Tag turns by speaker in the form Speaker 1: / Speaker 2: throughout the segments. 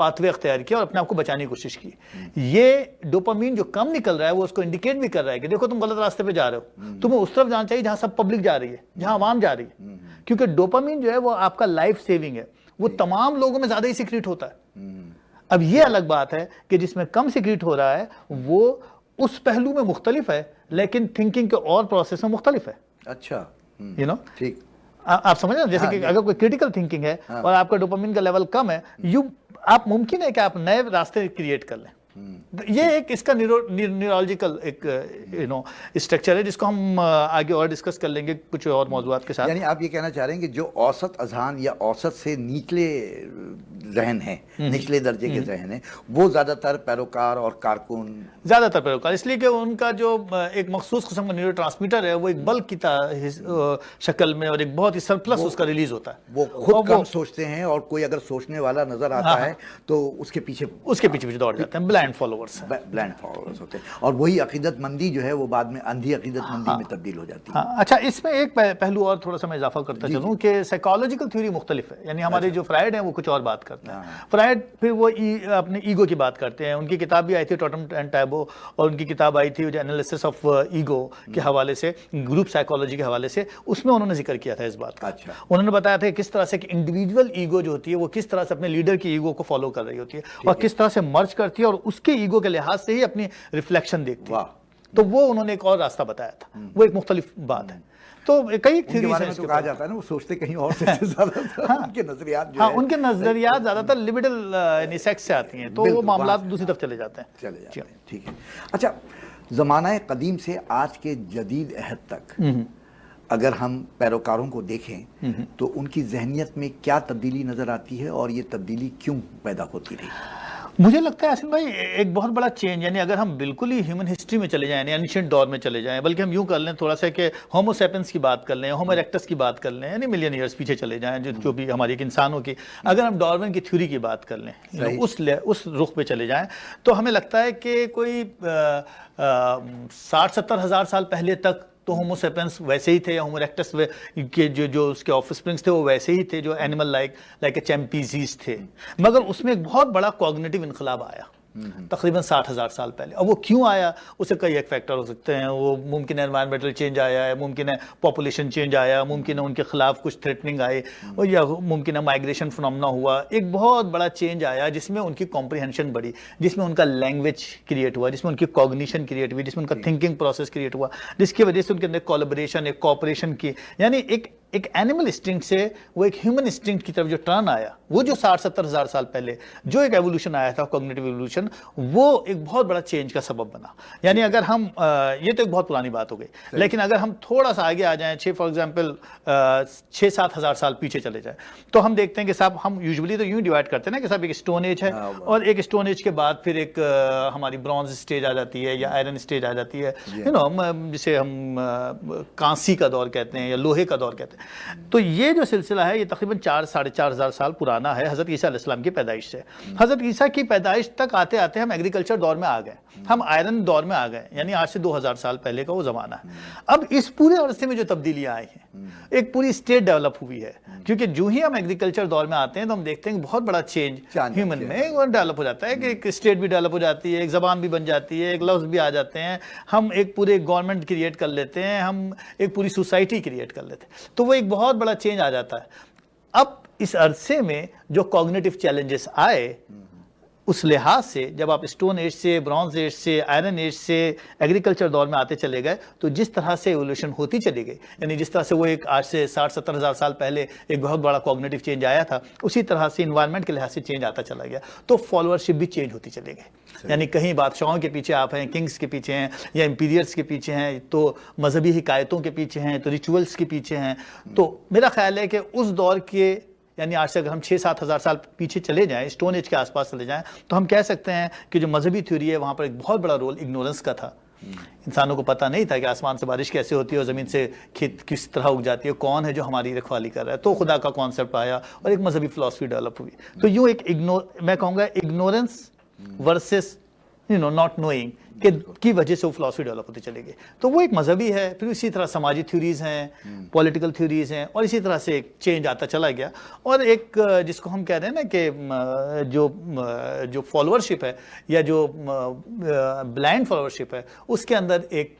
Speaker 1: Path way اختیار کیا اور اپنے آپ کو بچانے کی کوشش کی. یہ ڈوپامین جو کم نکل رہا ہے وہ اس کو انڈیکیٹ بھی کر رہا ہے کہ دیکھو تم غلط راستے پہ جا رہے ہو, تمہیں اس طرف جانا چاہیے جہاں سب پبلک جا رہی ہے, جہاں عوام جا رہی ہے, کیونکہ ڈوپامین جو ہے وہ آپ کا لائف سیونگ ہے, وہ تمام لوگوں میں زیادہ ہی سیکریٹ ہوتا ہے. اب یہ الگ بات ہے کہ جس میں کم سیکریٹ ہو رہا ہے وہ اس پہلو میں مختلف ہے لیکن تھنکنگ کے اور پروسیس میں مختلف ہے.
Speaker 2: اچھا,
Speaker 1: یو نو,
Speaker 2: ٹھیک,
Speaker 1: آپ سمجھ رہے ہیں, جیسے کہ اگر کوئی کریٹیکل تھنکنگ ہے اور آپ کا ڈوپامین کا لیول کم ہے, آپ ممکن ہے کہ آپ نئے راستے کریٹ کر لیں. یہ ایک اس کا نیورولوجیکل ایک اسٹرکچر ہے جس کو ہم آگے اور ڈسکس کر لیں گے کچھ اور موضوعات کے ساتھ.
Speaker 2: یعنی آپ یہ کہنا چاہ رہے ہیں کہ جو اوسط اذہان یا اوسط سے نیچلے ذہن ہیں, نچلے درجے کے ذہن ہیں, وہ زیادہ تر پیروکار اور کارکن,
Speaker 1: زیادہ تر پیروکار, اس لیے کہ ان کا جو ایک مخصوص قسم کا نیورو ٹرانسمیٹر ہے وہ ایک بلک کی شکل میں اور ایک بہت ہی سرپلس اس کا ریلیز ہوتا ہے.
Speaker 2: وہ خود کم سوچتے ہیں اور کوئی اگر سوچنے والا نظر آتا ہے تو اس کے پیچھے
Speaker 1: دوڑ جاتے ہیں, بلائنڈ فالوورز.
Speaker 2: بلائنڈ فالوورز ہوتے ہیں, اور وہی عقیدت مندی جو ہے وہ بعد میں اندھی عقیدت مندی میں تبدیل ہو جاتی ہے.
Speaker 1: اچھا, اس میں ایک پہلو اور تھوڑا سا میں اضافہ کرتا چلوں کہ سائیکالوجیکل تھیوری مختلف ہے. یعنی ہمارے جو فرائڈ ہیں وہ کچھ اور بات کرتے ہیں. فرائڈ پھر وہ اپنے ایگو کی بات کرتے ہیں. ان کی کتاب بھی آئی تھی ٹوٹم اینڈ ٹیبو, اور ان کی کتاب آئی تھی جو انالیسس آف ایگو کے حوالے سے, گروپ سائیکالوجی کے حوالے سے, اس میں انہوں نے ذکر کیا تھا اس بات کا. انہوں نے بتایا تھا کس طرح سے کہ انڈیویجول ایگو جو ہوتی ہے وہ کس طرح سے اپنے لیڈر کی ایگو کو فالو کر رہی ہوتی ہے اور کس طرح سے مرج کرتی ہے اور اس کے ایگو کے لحاظ سے ہی اپنی ریفلیکشن دیکھتی ہے. تو وہ انہوں نے ایک اور راستہ بتایا تھا, وہ ایک مختلف بات ہے. تو کئی تھیوریز ہیں,
Speaker 2: تو کہا جاتا ہے نا وہ سوچتے کہیں اور سے زیادہ تر, ان کے نظریات جو ہیں,
Speaker 1: ان کے نظریات زیادہ تر لبرل یعنی سیکس سے آتی ہیں, تو وہ معاملات دوسری طرف چلے جاتے ہیں.
Speaker 2: ٹھیک ہے. اچھا, زمانہ قدیم سے آج کے جدید عہد تک اگر ہم پیروکاروں کو دیکھیں تو ان کی ذہنیت میں کیا تبدیلی نظر آتی ہے اور یہ تبدیلی کیوں پیدا ہوتی رہی؟
Speaker 1: مجھے لگتا ہے حسن بھائی ایک بہت بڑا چینج, یعنی اگر ہم بالکل ہی ہیومن ہسٹری میں چلے جائیں, یعنی اینشنٹ دور میں چلے جائیں, بلکہ ہم یوں کر لیں تھوڑا سا کہ ہومو سیپینس کی بات کر لیں, ہومو ایریکٹس کی بات کر لیں, یعنی ملین ایئرس پیچھے چلے جائیں جو بھی ہماری ایک انسانوں کی, اگر ہم ڈارون کی تھیوری کی بات کر لیں, اس رخ پہ چلے جائیں, تو ہمیں لگتا ہے کہ کوئی 60-70 ہزار سال پہلے تک تو ہومو سیپینس ویسے ہی تھے, ہومو ایریکٹس کے جو اس کے آف اسپرنگس تھے وہ ویسے ہی تھے جو اینیمل لائک اے چیمپینزیز تھے, مگر اس میں ایک بہت بڑا کوگنیٹو انقلاب آیا تقریباً 60,000 سال پہلے. اب وہ کیوں آیا, اسے کئی ایک فیکٹر ہو سکتے ہیں. وہ ممکن ہے انوائرمنٹل چینج آیا ہے, ممکن ہے پاپولیشن چینج آیا, ممکن ہے ان کے خلاف کچھ تھریٹننگ آئی, یا ممکن ہے مائگریشن فنومنا ہوا. ایک بہت بڑا چینج آیا جس میں ان کی کمپریہنشن بڑھی, جس میں ان کا لینگویج کریٹ ہوا, جس میں ان کی کوگنیشن کریٹ ہوئی, جس میں ان کا تھنکنگ پروسیس کریٹ ہوا, جس کی وجہ سے ان کے اندر کولیبریشن, ایک کوآپریشن کی, یعنی ایک اینیمل انسٹنکٹ سے وہ ایک ہیومن انسٹنکٹ کی طرف جو ٹرن آیا, وہ جو 60-70 ہزار سال پہلے جو ایک ایوولوشن آیا تھا, کوگنیٹو ایوولوشن, وہ ایک بہت بڑا چینج کا سبب بنا. یعنی اگر ہم یہ تو ایک بہت پرانی بات ہو گئی, لیکن اگر ہم تھوڑا سا آگے آ جائیں, فار ایگزامپل 6-7 ہزار سال پیچھے چلے جائیں, تو ہم دیکھتے ہیں کہ صاحب ہم یوزولی تو یوں ڈیوائڈ کرتے ہیں نا کہ صاحب ایک اسٹون ایج ہے, اور ایک اسٹون ایج کے بعد پھر ایک ہماری برونز اسٹیج آ جاتی ہے یا آئرن اسٹیج آ جاتی ہے, جسے ہم کانسی کا دور کہتے ہیں یا لوہے کا دور کہتے ہیں. تو یہ جو سلسلہ ہے یہ تقریباً 4-4.5 ہزار سال پرانا ہے حضرت عیسیٰ علیہ السلام کی پیدائش سے. حضرت عیسیٰ کی پیدائش تک آتے آتے ہم ایگریکلچر دور میں آ گئے, ہم آئرن دور میں آ گئے, یعنی آج سے 2000 سال پہلے کا وہ زمانہ ہے. اب اس پورے عرصے میں جو تبدیلیاں آئی ہیں, ایک پوری اسٹیٹ ڈیولپ ہوئی ہے, کیونکہ جو ہی ہم ایگریکلچر دور میں آتے ہیں تو ہم دیکھتے ہیں کہ بہت بڑا چینج ہیومن میں ڈیولپ ہو جاتا ہے, کہ ایک اسٹیٹ بھی ڈیولپ ہو جاتی ہے, ایک زبان بھی بن جاتی ہے, ایک لفظ بھی آ جاتے ہیں, ہم ایک پورے گورنمنٹ کریٹ کر لیتے ہیں, ہم ایک پوری سوسائٹی کریٹ کر لیتے ہیں. تو وہ ایک بہت بڑا چینج آ جاتا ہے. اب اس عرصے میں جو کوگنیٹو چیلنجز آئے, اس لحاظ سے جب آپ اسٹون ایج سے, برونز ایج سے, آئرن ایج سے ایگریکلچر دور میں آتے چلے گئے, تو جس طرح سے ایوولوشن ہوتی چلی گئی, یعنی جس طرح سے وہ ایک آج سے 60-70 ہزار سال پہلے ایک بہت بڑا کوگنیٹو چینج آیا تھا, اسی طرح سے انوائرمنٹ کے لحاظ سے چینج آتا چلا گیا. تو فالوورشپ بھی چینج ہوتی چلی گئی, یعنی کہیں بادشاہوں کے پیچھے آپ ہیں, کنگز کے پیچھے ہیں, یا امپیریئرس کے پیچھے ہیں, تو مذہبی حکایتوں کے پیچھے ہیں, تو ریچولس کے پیچھے ہیں. تو میرا خیال ہے کہ اس دور کے, یعنی آج سے اگر ہم 6-7 ہزار سال پیچھے چلے جائیں, اسٹون ایج کے آس پاس چلے جائیں, تو ہم کہہ سکتے ہیں کہ جو مذہبی تھیوری ہے وہاں پر ایک بہت بڑا رول اگنورنس کا تھا. انسانوں کو پتہ نہیں تھا کہ آسمان سے بارش کیسے ہوتی ہے اور زمین سے کھیت کس طرح اگ جاتی ہے, کون ہے جو ہماری رکھوالی کر رہا ہے. تو خدا کا کانسیپٹ آیا اور ایک مذہبی فلسفی ڈیولپ ہوئی. تو یوں ایک میں کہوں گا اگنورنس ورسز ناٹ نوئنگ کی وجہ سے وہ فلاسفی ڈیولپ ہوتی چلے گی. تو وہ ایک مذہبی ہے, پھر اسی طرح سماجی تھیوریز ہیں, پولیٹیکل تھیوریز ہیں, اور اسی طرح سے ایک چینج آتا چلا گیا. اور ایک جس کو ہم کہہ رہے ہیں نا کہ جو فالوورشپ ہے یا جو بلائنڈ فالوورشپ ہے, اس کے اندر ایک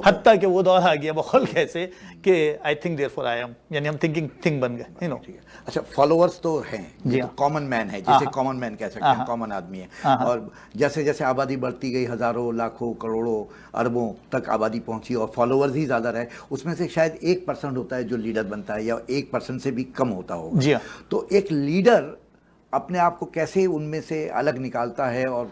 Speaker 1: حتیٰ کہ وہ دور آ گیا بخول کیسے کہ I think therefore I am, یعنی ہم تھنک بن گئے.
Speaker 2: اچھا, فالوورز تو ہیں, کامن مین ہے, جسے کامن مین کہہ سکتے ہیں, کامن آدمی ہے. اور جیسے جیسے آبادی بڑھتی گئی, ہزاروں, لاکھوں, کروڑوں, اربوں تک آبادی پہنچی اور فالوورز ہی زیادہ رہے, اس میں سے شاید 1% ہوتا ہے جو لیڈر بنتا ہے, یا 1% سے بھی کم ہوتا ہوگا. تو ایک لیڈر اپنے آپ کو کیسے ان میں سے الگ نکالتا ہے اور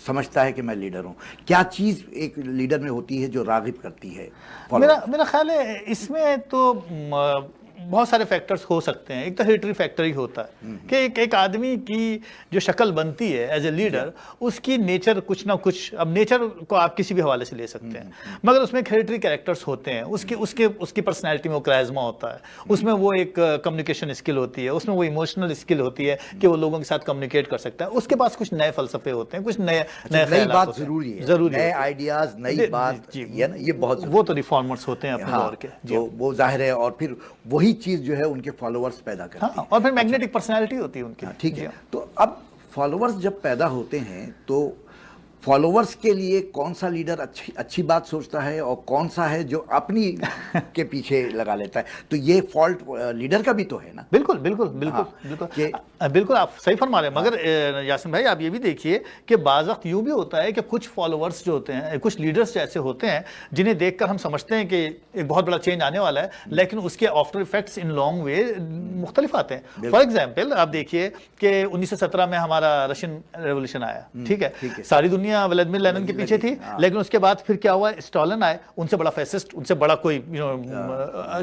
Speaker 2: سمجھتا ہے کہ میں لیڈر ہوں؟ کیا چیز ایک لیڈر میں ہوتی ہے جو راغب کرتی ہے؟
Speaker 1: میرا خیال ہے اس میں تو بہت سارے فیکٹرز ہو سکتے ہیں. ایک تو ہیریڈیٹری فیکٹر ہی ہوتا ہے کہ ایک آدمی کی جو شکل بنتی ہے ایز اے لیڈر, اس کی نیچر کچھ نہ کچھ, اب نیچر کو آپ کسی بھی حوالے سے لے سکتے ہیں, مگر اس میں ایک ہیریڈیٹری کریکٹرز ہوتے ہیں. اس کی پرسنالٹی میں وہ کرائزما ہوتا ہے, اس میں وہ ایک کمیونیکیشن اسکل ہوتی ہے, اس میں وہ ایموشنل اسکل ہوتی ہے کہ وہ لوگوں کے ساتھ کمیونیکیٹ کر سکتا ہے. اس کے پاس کچھ نئے فلسفے ہوتے ہیں, کچھ نئی
Speaker 2: بات ضروری ہے, نئے آئیڈیاز, نئی بات, یہ بہت,
Speaker 1: وہ تو ریفارمرز ہوتے ہیں اپنے دور کے,
Speaker 2: وہ ظاہر ہے. اور پھر وہی چیز جو ہے ان کے فالوورز پیدا کرتی ہے,
Speaker 1: اور پھر میگنیٹک پرسنالٹی ہوتی ہے ان کی.
Speaker 2: ٹھیک ہے. تو اب فالوورز جب پیدا ہوتے ہیں تو فالوورز کے لیے کون سا لیڈر اچھی بات سوچتا ہے اور کون سا ہے جو اپنی کے پیچھے لگا لیتا ہے؟ تو یہ فالٹ لیڈر کا بھی تو ہے نا.
Speaker 1: بالکل بالکل بالکل بالکل بالکل, آپ صحیح فرما رہے ہیں. مگر یاسین بھائی آپ یہ بھی دیکھیے کہ بعض وقت یوں بھی ہوتا ہے کہ کچھ فالوورز جو ہوتے ہیں, کچھ لیڈرز ایسے ہوتے ہیں جنہیں دیکھ کر ہم سمجھتے ہیں کہ ایک بہت بڑا چینج آنے والا ہے, لیکن اس کے آفٹر ایفیکٹس ان لانگ وے مختلف آتے ہیں. فار ایگزامپل آپ دیکھیے کہ 1917 میں ہمارا رشین ریولوشن آیا, ٹھیک ہے, ساری دنیا ولادیمیر لینن کے پیچھے تھی, لیکن اس کے بعد پھر کیا ہوا, اسٹالن آئے, ان سے بڑا فیسسٹ, ان سے بڑا کوئی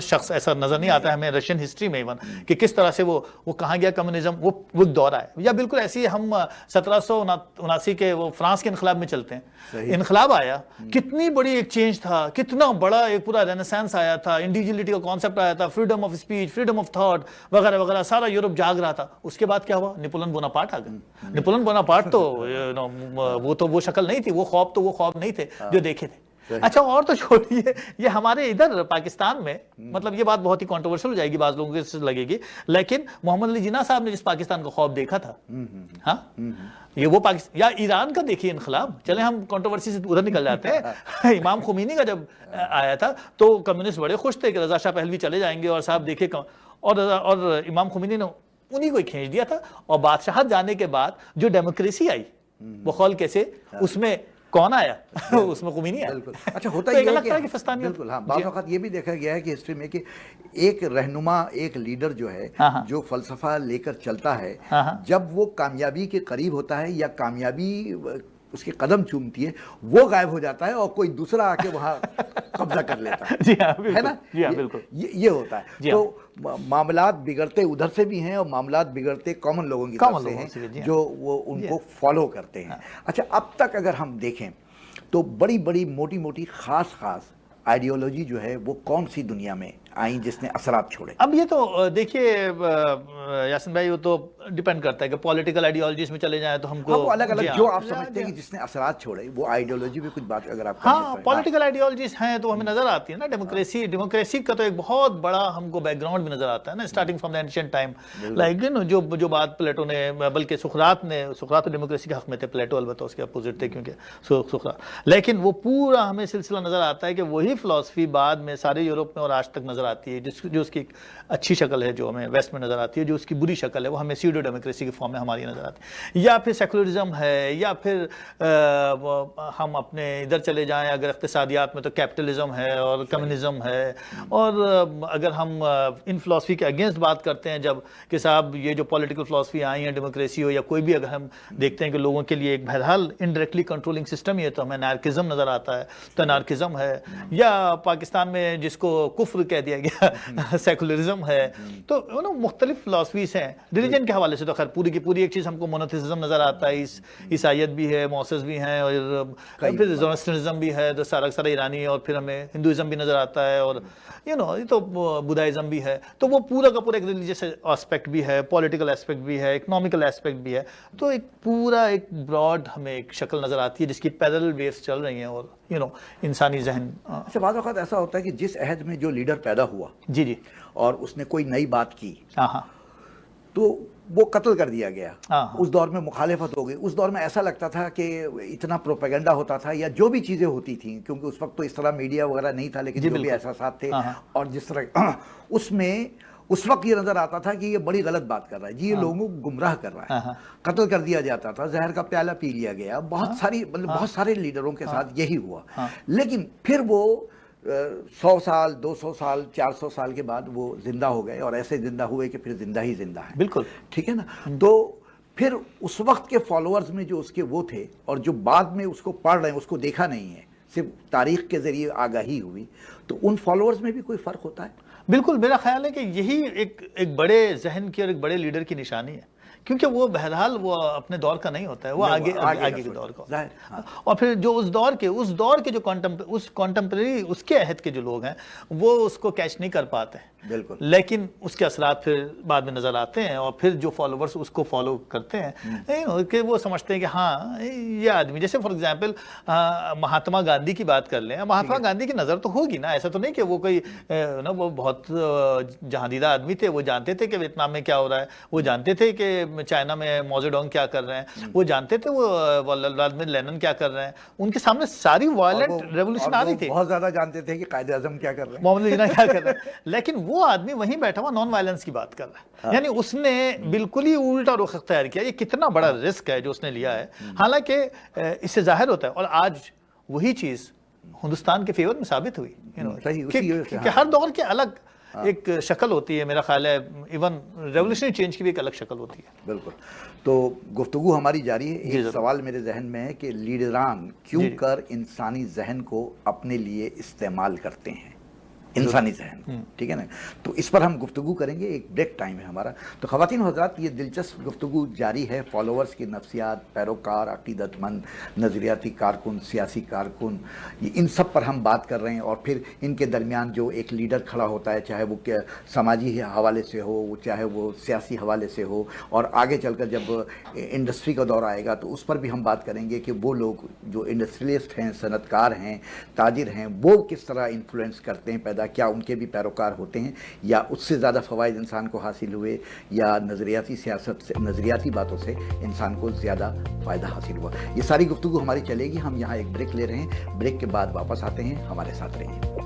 Speaker 1: شخص ایسا نظر نہیں آتا ہے ہمیں رشین ہسٹری میں ایون, کہ کس طرح سے وہ کہاں گیا کمیونزم, وہ دور آئے. یا بالکل ایسی ہم 1779 کے وہ فرانس کے انقلاب میں چلتے ہیں. انقلاب آیا, کتنی بڑی ایک چینج تھا, کتنا بڑا ایک پورا رینیسانس آیا تھا, انڈیویجولیٹی کا کانسیپٹ آیا تھا, freedom of speech, freedom of thought وغیرہ وغیرہ, سارا یورپ جاگ رہا تھا. اس کے بعد کیا ہوا, نیپولن بوناپارٹ آ گئے. نیپولن بوناپارٹ تو وہ تو وہ شکل نہیں تھی, وہ خواب نہیں تھے جو دیکھے تھے. اچھا, اور تو چھوڑیے, یہ ہمارے ادھر پاکستان میں, مطلب یہ بات بہت ہی کنٹروورشل ہو جائے گی, بعض لوگوں کو لگے گی, لیکن محمد علی جناح صاحب نے جس پاکستان کا خواب دیکھا تھا, ہاں, یہ وہ پاکستان, یا ایران کا دیکھیے انقلاب, چلے ہم کنٹروورسی سے ادھر نکل جاتے ہیں. امام خمینی کا جب آیا تھا تو کمیونسٹ بڑے خوش تھے کہ رضا شاہ پہلوی چلے جائیں گے, اور صاحب دیکھے, اور امام خمینی نے انہی کو ہی کھینچ دیا تھا. اور بادشاہت جانے کے بعد جو ڈیموکریسی آئی بخول کیسے, اس میں کون آیا, اس میں خمینی آیا.
Speaker 2: بالکل. اچھا, ہوتا یہ ہے کہ بالکل, ہاں, بعض اوقات یہ بھی دیکھا گیا ہے کہ ہسٹری میں کہ ایک رہنما, ایک لیڈر جو ہے, جو فلسفہ لے کر چلتا ہے, جب وہ کامیابی کے قریب ہوتا ہے یا کامیابی اس کے قدم چومتی ہے, وہ غائب ہو جاتا ہے اور کوئی دوسرا آ کے وہاں قبضہ کر لیتا ہے نا. یہ ہوتا ہے. تو معاملات بگڑتے ادھر سے بھی ہیں اور معاملات بگڑتے کامن لوگوں کی طرف سے ہیں جو وہ ان کو فالو کرتے ہیں. اچھا, اب تک اگر ہم دیکھیں تو بڑی بڑی موٹی موٹی خاص آئیڈیالوجی جو ہے وہ کون سی دنیا میں آئیں جس نے اثرات چھوڑے؟
Speaker 1: اب یہ تو دیکھیے یاسین بھائی, وہ تو ڈیپینڈ کرتا ہے کہ پولیٹیکل آئیڈیالوجیز میں چلے جائیں تو ہم کو
Speaker 2: وہ الگ الگ جو آپ سمجھتے ہیں کہ جس نے اثرات چھوڑے, وہ آئیڈیالوجی میں کچھ بات اگر آپ
Speaker 1: ہاں پولیٹیکل آئیڈیالوجیز ہیں تو ہمیں نظر آتی ہے نا. ڈیموکریسی کا تو ایک بہت بڑا ہم کو بیک گراؤنڈ بھی نظر آتا ہے نا, starting from the ancient time, like جو بات پلیٹو نے, بلکہ سقراط ڈیموکریسی کے حق میں تھے, پلیٹو البتہ اس کے اپوزٹ تھے کیونکہ سقراط, لیکن وہ پورا ہمیں سلسلہ نظر آتا ہے کہ وہی فلسفی بعد میں سارے یورپ میں اور آج تک نظر آتی ہے, جو اس کی اچھی شکل ہے جو ہمیں ویسٹ میں نظر آتی ہے, جو اس کی بری شکل ہے وہ ہمیں سیوڈو ڈیموکریسی کے فارم میں ہماری نظر آتی ہے, یا پھر سیکولرزم ہے, یا پھر ہم اپنے ادھر چلے جائیں اگر اقتصادیات میں تو کیپٹلزم ہے اور کمیونزم ہے. اور اگر ہم ان فلسفی کے اگینسٹ بات کرتے ہیں جب کہ صاحب یہ جو پولیٹیکل فلسفی آئی ہیں, ڈیموکریسی ہو یا کوئی بھی, اگر ہم دیکھتے ہیں کہ لوگوں کے لیے ایک بہرحال انڈائریکٹلی کنٹرولنگ سسٹم یہ تو ہمیں انارکزم نظر آتا ہے, تو انارکزم ہے. یا پاکستان میں جس کو کفر کہہ دیا گیا، سیکولرزم ہے، تو مختلف فلاسفیز ہیں. ریلیجن کے حوالے سے تو خیر پوری کی پوری ایک چیز ہم کو مونوتھیزم نظر آتا ہے، عیسائیت بھی ہے، موسیس بھی ہیں، اور پھر زoroastrianism بھی ہے، تو سارا ایرانی، اور پھر ہمیں ہندوازم بھی نظر آتا ہے، اور یہ تو بدھائزم بھی ہے. تو وہ پورا کا پورا ایک ریلیجیس اسپیکٹ بھی ہے، پولیٹیکل اسپیکٹ بھی ہے، اکنامیکل اسپیکٹ بھی ہے. تو ایک پورا ایک براڈ ہمیں ایک شکل نظر آتی ہے جس کی پیرل ویوز چل رہی ہیں، اور انسانی ذہن.
Speaker 2: اچھا، بعض اوقات ایسا ہوتا ہے کہ جس عہد میں جو لیڈر پیدا ہوا
Speaker 1: جی
Speaker 2: اور اس نے کوئی نئی بات کی
Speaker 1: ہاں
Speaker 2: تو وہ قتل کر دیا گیا.
Speaker 1: ہاں.
Speaker 2: اس دور میں مخالفت ہو گئی. اس دور میں ایسا لگتا تھا کہ اتنا پروپیگنڈا ہوتا تھا یا جو بھی چیزیں ہوتی تھیں، کیونکہ اس وقت تو اس طرح میڈیا وغیرہ نہیں تھا، لیکن جو بھی احساسات تھے اور جس طرح اس میں اس وقت یہ نظر آتا تھا کہ یہ بڑی غلط بات کر رہا ہے جی، یہ لوگوں کو گمراہ کر رہا ہے. قتل کر دیا جاتا تھا، زہر کا پیالہ پی لیا گیا. بہت سارے لیڈروں کے ساتھ یہی ہوا. لیکن پھر وہ 100 سال 200 سال 400 سال کے بعد وہ زندہ ہو گئے، اور ایسے زندہ ہوئے کہ پھر زندہ ہی زندہ ہیں.
Speaker 1: بالکل
Speaker 2: ٹھیک ہے نا. تو پھر اس وقت کے فالوورز میں جو اس کے وہ تھے، اور جو بعد میں اس کو پڑھ رہے ہیں، اس کو دیکھا نہیں ہے، صرف تاریخ کے ذریعے آگاہی ہوئی، تو ان فالوورز میں بھی کوئی فرق ہوتا ہے؟
Speaker 1: بالکل. میرا خیال ہے کہ یہی ایک بڑے ذہن کی اور ایک بڑے لیڈر کی نشانی ہے، کیونکہ وہ بہرحال وہ اپنے دور کا نہیں ہوتا ہے، وہ آگے کے دور کا ہوتا ہے. اور پھر جو اس دور کے جو کانٹمپریری اس کے عہد کے جو لوگ ہیں، وہ اس کو کیچ نہیں کر پاتے ہیں.
Speaker 2: بالکل.
Speaker 1: لیکن اس کے اثرات پھر بعد میں نظر آتے ہیں، اور پھر جو فالوورز اس کو فالو کرتے ہیں کہ وہ سمجھتے ہیں کہ ہاں یہ آدمی، جیسے فار ایگزامپل مہاتما گاندھی کی بات کر لیں. مہاتما گاندھی کی نظر تو ہوگی نا، ایسا تو نہیں کہ وہ کوئی وہ بہت جہاندیدہ آدمی تھے. وہ جانتے تھے کہ ویتنام میں کیا ہو رہا ہے، وہ جانتے تھے کہ چائنا میں ماؤ زیڈونگ کیا کر رہے ہیں، وہ جانتے تھے وہ ولادمیر لینن کیا کر رہے ہیں. ان کے سامنے ساری وائلنٹ ریولوشن آ رہی تھی.
Speaker 2: بہت زیادہ جانتے تھے کہ قائد اعظم کیا کر رہے ہیں،
Speaker 1: محمد علی جناح کیا کر رہے ہیں. لیکن وہ آدمی وہیں بیٹھا ہوا نان وائلنس کی بات کر رہا ہے. یعنی اس نے بالکل ہی الٹا رخ اختیار کیا. یہ کتنا بڑا رسک ہے جو اس نے لیا ہے. حالانکہ اس سے ظاہر ہوتا ہے، اور آج وہی چیز ہندوستان کے فیور میں ثابت ہوئی کہ ہر دور کے الگ ایک شکل ہوتی ہے. میرا خیال ہے ایون ریولوشنری چینج کی بھی ایک الگ شکل ہوتی ہے.
Speaker 2: بالکل. تو گفتگو ہماری جاری ہے. ایک سوال میرے ذہن میں ہے کہ لیڈران کیوں کر انسانی ذہن کو اپنے لیے استعمال کرتے ہیں، انسانی ذہن. ٹھیک ہے نا. تو اس پر ہم گفتگو کریں گے. ایک بریک ٹائم ہے ہمارا. تو خواتین و حضرات، یہ دلچسپ گفتگو جاری ہے. فالوورز کی نفسیات، پیروکار، عقیدت مند، نظریاتی کارکن، سیاسی کارکن، ان سب پر ہم بات کر رہے ہیں. اور پھر ان کے درمیان جو ایک لیڈر کھڑا ہوتا ہے، چاہے وہ سماجی حوالے سے ہو، چاہے وہ سیاسی حوالے سے ہو، اور آگے چل کر جب انڈسٹری کا دور آئے گا تو اس پر بھی ہم بات کریں گے کہ وہ لوگ جو انڈسٹریلسٹ ہیں، صنعت کار ہیں، تاجر ہیں، وہ کس طرح انفلوئنس کرتے ہیں کیا ان کے بھی پیروکار ہوتے ہیں، یا اس سے زیادہ فوائد انسان کو حاصل ہوئے، یا نظریاتی سیاست سے، نظریاتی باتوں سے انسان کو زیادہ فائدہ حاصل ہوا. یہ ساری گفتگو ہماری چلے گی. ہم یہاں ایک بریک لے رہے ہیں. بریک کے بعد واپس آتے ہیں. ہمارے ساتھ رہیے.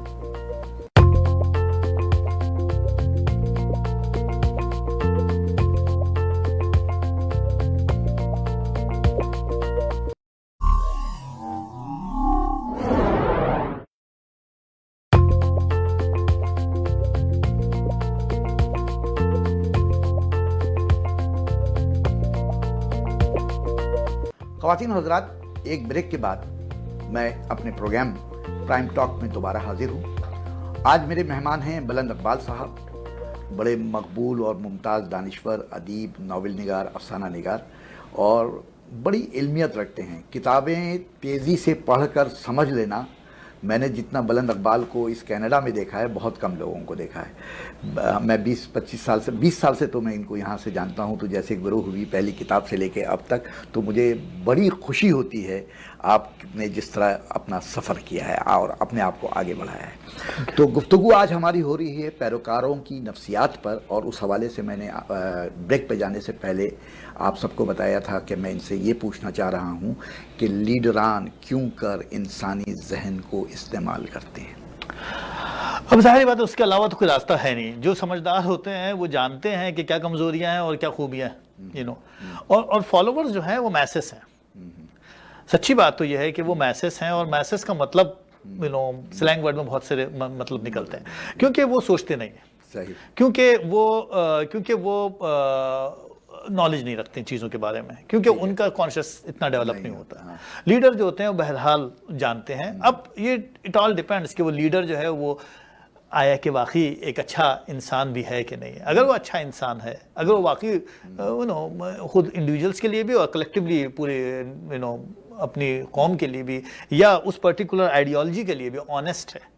Speaker 2: خواتین و حضرات، ایک بریک کے بعد میں اپنے پروگرام پرائم ٹاک میں دوبارہ حاضر ہوں. آج میرے مہمان ہیں بلند اقبال صاحب، بڑے مقبول اور ممتاز دانشور، ادیب، ناول نگار، افسانہ نگار، اور بڑی علمیت رکھتے ہیں. کتابیں تیزی سے پڑھ کر سمجھ لینا، میں نے جتنا بلند اقبال کو اس کینیڈا میں دیکھا ہے، بہت کم لوگوں کو دیکھا ہے. میں 20 سال سے تو میں ان کو یہاں سے جانتا ہوں. تو جیسے گرو ہوئی پہلی کتاب سے لے کے اب تک، تو مجھے بڑی خوشی ہوتی ہے آپ نے جس طرح اپنا سفر کیا ہے اور اپنے آپ کو آگے بڑھایا ہے. تو گفتگو آج ہماری ہو رہی ہے پیروکاروں کی نفسیات پر، اور اس حوالے سے میں نے بریک پہ جانے سے پہلے آپ سب کو بتایا تھا کہ میں ان سے یہ پوچھنا چاہ رہا ہوں کہ لیڈران کیوں کر انسانی ذہن کو استعمال کرتے ہیں.
Speaker 1: اب ظاہری بات ہے، اس کے علاوہ تو کوئی راستہ ہے نہیں. جو سمجھدار ہوتے ہیں وہ جانتے ہیں کہ کیا کمزوریاں ہیں اور کیا خوبیاں ہیں. اور فالوورز جو ہیں وہ میسز ہیں. سچی بات تو یہ ہے کہ وہ میسز ہیں، اور میسز کا مطلب سلینگ ورڈ میں بہت سے مطلب نکلتے ہیں، کیونکہ وہ سوچتے نہیں ہیں.
Speaker 2: صحیح.
Speaker 1: کیونکہ وہ نالج نہیں رکھتے ہیں چیزوں کے بارے میں، کیونکہ ان کا کانشیس اتنا ڈیولپ نہیں ہوتا. لیڈر جو ہوتے ہیں وہ بہرحال جانتے ہیں. اب یہ اٹ آل ڈیپینڈس کہ وہ لیڈر جو ہے وہ آیا کہ واقعی ایک اچھا انسان بھی ہے کہ نہیں. اگر وہ اچھا انسان ہے, اگر وہ واقعی خود انڈیویجولس کے لیے بھی اور کلیکٹیولی پورے اپنی قوم کے لیے بھی یا اس پرٹیکولر آئیڈیالوجی کے لیے بھی آنیسٹ ہے,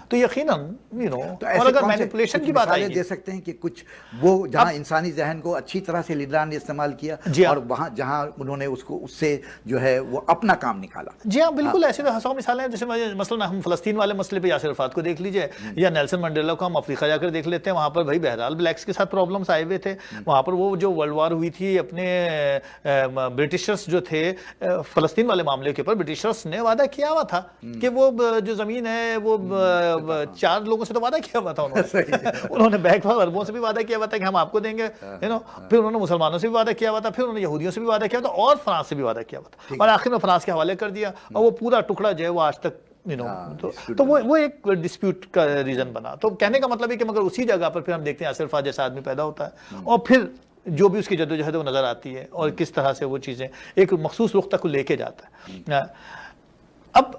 Speaker 1: تو یقیناً اور اگر مینیپولیشن کی بات آئی
Speaker 2: دے سکتے ہیں کہ کچھ وہ جہاں انسانی ذہن کو اچھی طرح سے لیڈران نے استعمال کیا اور وہاں جہاں انہوں نے اس کو اس سے جو ہے وہ اپنا کام نکالا.
Speaker 1: جی ہاں بالکل, ایسے 100 مثالیں ہیں. جیسے مثلا ہم فلسطین والے مسئلے پہ یاسر عرفات کو دیکھ لیجئے, یا نیلسن منڈیلا کو ہم افریقہ جا کر دیکھ لیتے ہیں. وہاں پر بھائی بہرحال بلیکس کے ساتھ پرابلمس آئے ہوئے تھے. وہاں پر وہ جو ورلڈ وار ہوئی تھی, اپنے برٹشرز جو تھے فلسطین والے معاملے کے اوپر, برٹشرز نے وعدہ کیا ہوا تھا کہ وہ جو زمین ہے وہ 4 لوگوں سے تو وعدہ کیا ہوا تھا انہوں نے بیک وال عربوں سے بھی وعدہ کیا ہوا تھا کہ ہم آپ کو دیں گے, پھر انہوں نے مسلمانوں سے بھی وعدہ کیا ہوا تھا, پھر انہوں نے یہودیوں سے بھی وعدہ کیا ہوا تھا, اور فرانس سے بھی وعدہ کیا ہوا تھا, اور آخر میں فرانس کے حوالے کر دیا, اور وہ پورا ٹکڑا جو ہے وہ آج تک تو وہ ایک ڈسپیوٹ کا ریزن بنا. تو کہنے کا مطلب ہے کہ مگر اسی جگہ پر پھر ہم دیکھتے ہیں یاسر عرفات جیسا آدمی پیدا ہوتا ہے, اور پھر جو بھی اس کی جدوجہد وہ نظر آتی ہے, اور کس طرح سے وہ چیزیں ایک مخصوص رخ تک کو لے کے جاتا ہے. اب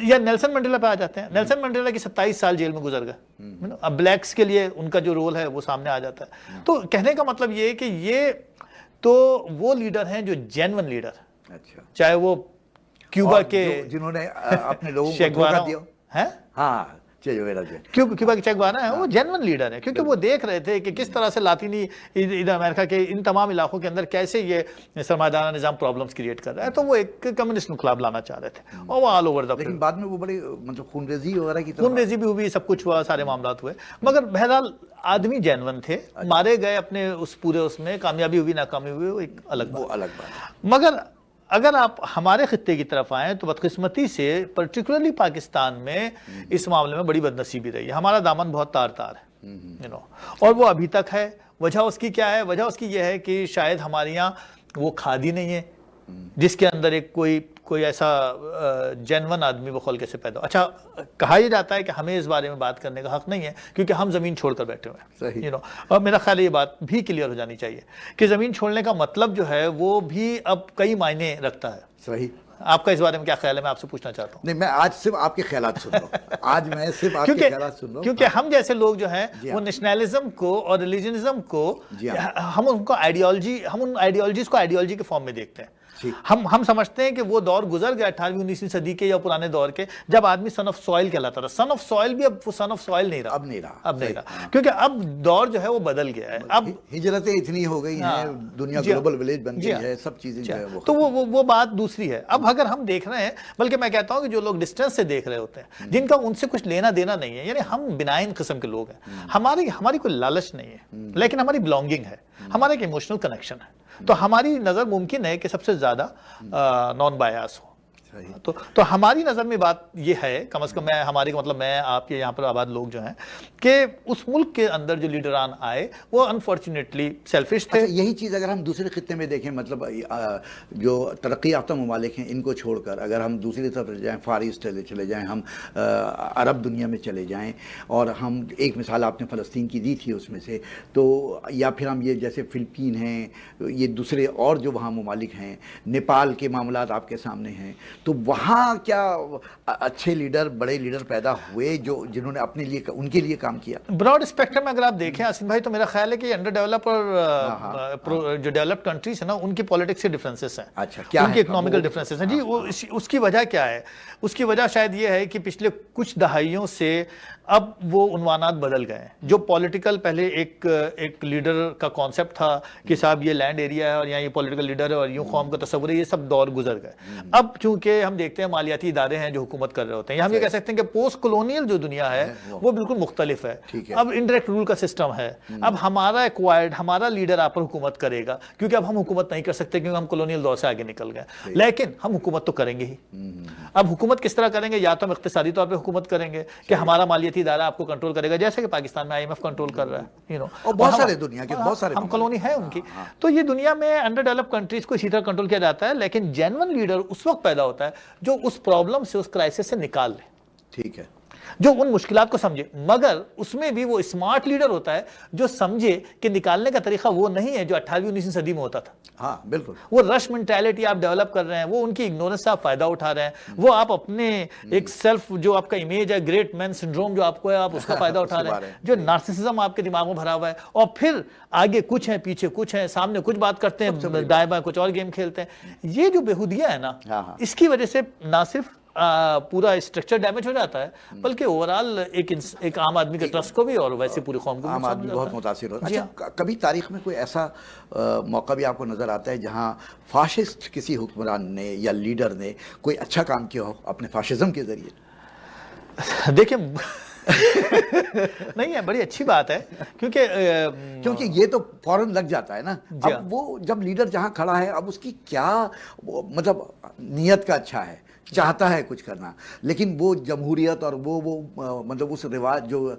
Speaker 1: یا نیلسن منڈیلا پہ آ جاتے ہیں. نیلسن منڈیلا کی 27 سال جیل میں گزر گئے. اب بلیکس کے لیے ان کا جو رول ہے وہ سامنے آ جاتا ہے. تو کہنے کا مطلب یہ ہے کہ یہ تو وہ لیڈر ہیں جو جینون لیڈر, چاہے وہ کیوبا کے
Speaker 2: جنہوں نے اپنے لوگوں کو دھوکہ دیا ہے, ہاں
Speaker 1: کیوبا کے چیک گوانا ہے, وہ جینون لیڈر ہے, کیونکہ وہ دیکھ رہے تھے کہ کس طرح سے لاطینی ادھر امریکہ کے ان تمام علاقوں کے اندر کیسے یہ سرمایہ نظام پرابلمس کریٹ کر رہا ہے. تو وہ ایک کمیونسٹ انقلاب لانا چاہ رہے تھے, اور وہ آل اوور دا,
Speaker 2: لیکن بعد میں وہ بڑے مطلب خونریزی وغیرہ کی
Speaker 1: خونریزی بھی ہوئی, سب کچھ ہوا, سارے معاملات ہوئے, مگر بہرحال آدمی جینون تھے. مارے گئے اپنے اس پورے اس میں, کامیابی ہوئی ناکامی ہوئی وہ ایک الگ بات. مگر اگر آپ ہمارے خطے کی طرف آئیں تو بدقسمتی سے پرٹیکولرلی پاکستان میں اس معاملے میں بڑی بدنصیبی رہی ہے. ہمارا دامن بہت تار تار ہے, اور وہ ابھی تک ہے. وجہ اس کی کیا ہے؟ وجہ اس کی یہ ہے کہ شاید ہمارے یہاں وہ کھادی نہیں ہے جس کے اندر ایک کوئی ایسا جینون آدمی وہ خلقے سے پیدا ہو. اچھا, کہا یہ جاتا ہے کہ ہمیں اس بارے میں بات کرنے کا حق نہیں ہے کیونکہ ہم زمین چھوڑ کر بیٹھے ہوئے ہیں, اور میرا خیال ہے یہ بات بھی کلیئر ہو جانی چاہیے کہ زمین چھوڑنے کا مطلب جو ہے وہ بھی اب کئی معنی رکھتا ہے.
Speaker 2: صحیح.
Speaker 1: آپ کا اس بارے میں کیا خیال ہے؟ میں آپ سے پوچھنا چاہتا ہوں.
Speaker 2: نہیں, میں آج صرف آپ کے خیالات سن رہا ہوں, آج میں صرف آپ کے خیالات سن رہا ہوں,
Speaker 1: کیونکہ ہم جیسے لوگ جو ہیں وہ نیشنلزم کو اور ریلیجنزم کو ہم ان کو آئیڈیالوجی, ہم ان آئیڈیالوجیز کو آئیڈیالوجی کے فارم میں دیکھتے ہیں. ہم سمجھتے ہیں کہ وہ دور گزر گیا 18ویں 19ویں صدی کے یا پرانے دور کے, جب آدمی سن آف سوائل کہلاتا تھا. سن آف سوائل بھی اب وہ سن آف سوائل نہیں رہا, اب نہیں رہا, کیونکہ اب دور جو ہے وہ بدل گیا ہے. اب
Speaker 2: ہجرتیں اتنی ہو گئی ہیں, دنیا گلوبل ولیج بن گئی ہے, سب چیزیں جو ہے
Speaker 1: تو وہ بات دوسری ہے. اب اگر ہم دیکھ رہے ہیں, بلکہ میں کہتا ہوں کہ جو لوگ ڈسٹینس سے دیکھ رہے ہوتے ہیں, جن کا ان سے کچھ لینا دینا نہیں ہے, یعنی ہم بنائن قسم کے لوگ ہیں, ہماری کوئی لالچ نہیں ہے, لیکن ہماری بلانگنگ ہے, ہمارا ایک ایموشنل کنیکشن ہے, تو ہماری نظر ممکن ہے کہ سب سے زیادہ نان بایاس ہو. تو ہماری نظر میں بات یہ ہے, کم از کم میں ہماری مطلب میں آپ کے یہاں پر آباد لوگ جو ہیں, کہ اس ملک کے اندر جو لیڈران آئے وہ انفارچونیٹلی سیلفش تھے.
Speaker 2: یہی چیز اگر ہم دوسرے خطے میں دیکھیں, مطلب جو ترقی یافتہ ممالک ہیں ان کو چھوڑ کر اگر ہم دوسری طرف جائیں, فار ایسٹ چلے جائیں, ہم عرب دنیا میں چلے جائیں, اور ہم ایک مثال آپ نے فلسطین کی دی تھی اس میں سے, تو یا پھر ہم یہ جیسے فلپین ہیں, یہ دوسرے اور جو وہاں ممالک ہیں, نیپال کے معاملات آپ کے سامنے ہیں, تو وہاں کیا اچھے لیڈر, بڑے لیڈر پیدا ہوئے جنہوں نے اپنے لیے ان کے لیے کام کیا؟
Speaker 1: براڈ اسپیکٹرم میں اگر آپ دیکھیں آسین بھائی, تو میرا خیال ہے کہ انڈر ڈیولپ اور جو ڈیولپڈ کنٹریز ہیں نا, ان کی پالیٹکس کے ڈفرینسز ہیں.
Speaker 2: اچھا, کیا
Speaker 1: ان کی اکنامیکل ڈفرینسز ہیں. جی, اس کی وجہ کیا ہے؟ اس کی وجہ شاید یہ ہے کہ پچھلے کچھ دہائیوں سے اب وہ عنوانات بدل گئے ہیں. جو پولیٹیکل پہلے ایک لیڈر کا کانسیپٹ تھا کہ صاحب یہ لینڈ ایریا ہے اور یہاں یہ پولیٹیکل لیڈر ہے اور یوں قوم کا تصور ہے, یہ سب دور گزر گئے. اب چونکہ ہم دیکھتے ہیں مالیاتی ادارے ہیں جو حکومت کر رہے ہوتے ہیں, ہم یہ کہہ سکتے ہیں کہ پوسٹ کولونیل جو دنیا ہے وہ بالکل مختلف ہے. اب انڈائریکٹ رول کا سسٹم ہے. اب ہمارا ایکوائرڈ, ہمارا لیڈر آپ پر حکومت کرے گا, کیونکہ اب ہم حکومت نہیں کر سکتے کیونکہ ہم کولونیل دور سے آگے نکل گئے, لیکن ہم حکومت تو کریں گے ہی. اب حکومت کس طرح کریں گے؟ یا تو ہم اقتصادی طور پہ حکومت کریں گے کہ ہمارا مالیاتی ادارہ آپ کو کنٹرول کرے گا, جیسے کہ پاکستان میں IMF کنٹرول کر رہا ہے,
Speaker 2: اور بہت سارے دنیا کے بہت سارے
Speaker 1: ہم کالونی ہے ان کی. تو یہ دنیا میں انڈر ڈیولپ کنٹریز کو اسی طرح کنٹرول کیا جاتا ہے, لیکن جینون لیڈر اس وقت پیدا ہوتا ہے جو اس پرابلم سے, اس کرائسس سے نکال لے.
Speaker 2: ٹھیک ہے.
Speaker 1: جو ان مشکلات کو سمجھے، مگر اس میں بھی وہ اسمارٹ لیڈر ہوتا ہے جو سمجھے کہ نکالنے کا طریقہ وہ نہیں ہے جو 18ویں 19ویں صدی میں ہوتا تھا.
Speaker 2: ہاں بالکل.
Speaker 1: وہ رش مینٹیلٹی آپ ڈیولپ کر رہے ہیں، وہ ان کی اگنورنس سے آپ فائدہ اٹھا رہے ہیں، وہ آپ اپنے ایک سیلف جو آپ کا امیج ہے گریٹ مین سنڈروم جو آپ کو ہے آپ اس کا فائدہ اٹھا رہے ہیں، جو نارسسزم آپ کے دماغ میں بھرا ہوا ہے، اور پھر آگے کچھ ہیں پیچھے کچھ ہیں، سامنے کچھ بات کرتے ہیں دائیں بائیں کچھ اور گیم کھیلتے ہیں. یہ جو بےہودیہ ہے نا، اس کی وجہ سے نہ صرف پورا اسٹرکچر ڈیمیج ہو جاتا ہے بلکہ اوورآل ایک عام آدمی کے ٹرسٹ کو بھی اور ویسے پوری قوم کو
Speaker 2: عام آدمی بہت متاثر ہوتا ہے. اچھا کبھی تاریخ میں کوئی ایسا موقع بھی آپ کو نظر آتا ہے جہاں فاشسٹ کسی حکمران نے یا لیڈر نے کوئی اچھا کام کیا ہو اپنے فاشزم کے ذریعے؟
Speaker 1: دیکھیں نہیں ہے، بڑی اچھی بات ہے
Speaker 2: کیونکہ یہ تو فوراً لگ جاتا ہے نا. اب وہ جب لیڈر جہاں کھڑا ہے اب اس کی کیا مطلب نیت کا اچھا ہے، چاہتا ہے کچھ کرنا، لیکن وہ جمہوریت اور وہ مطلب اس رواج جو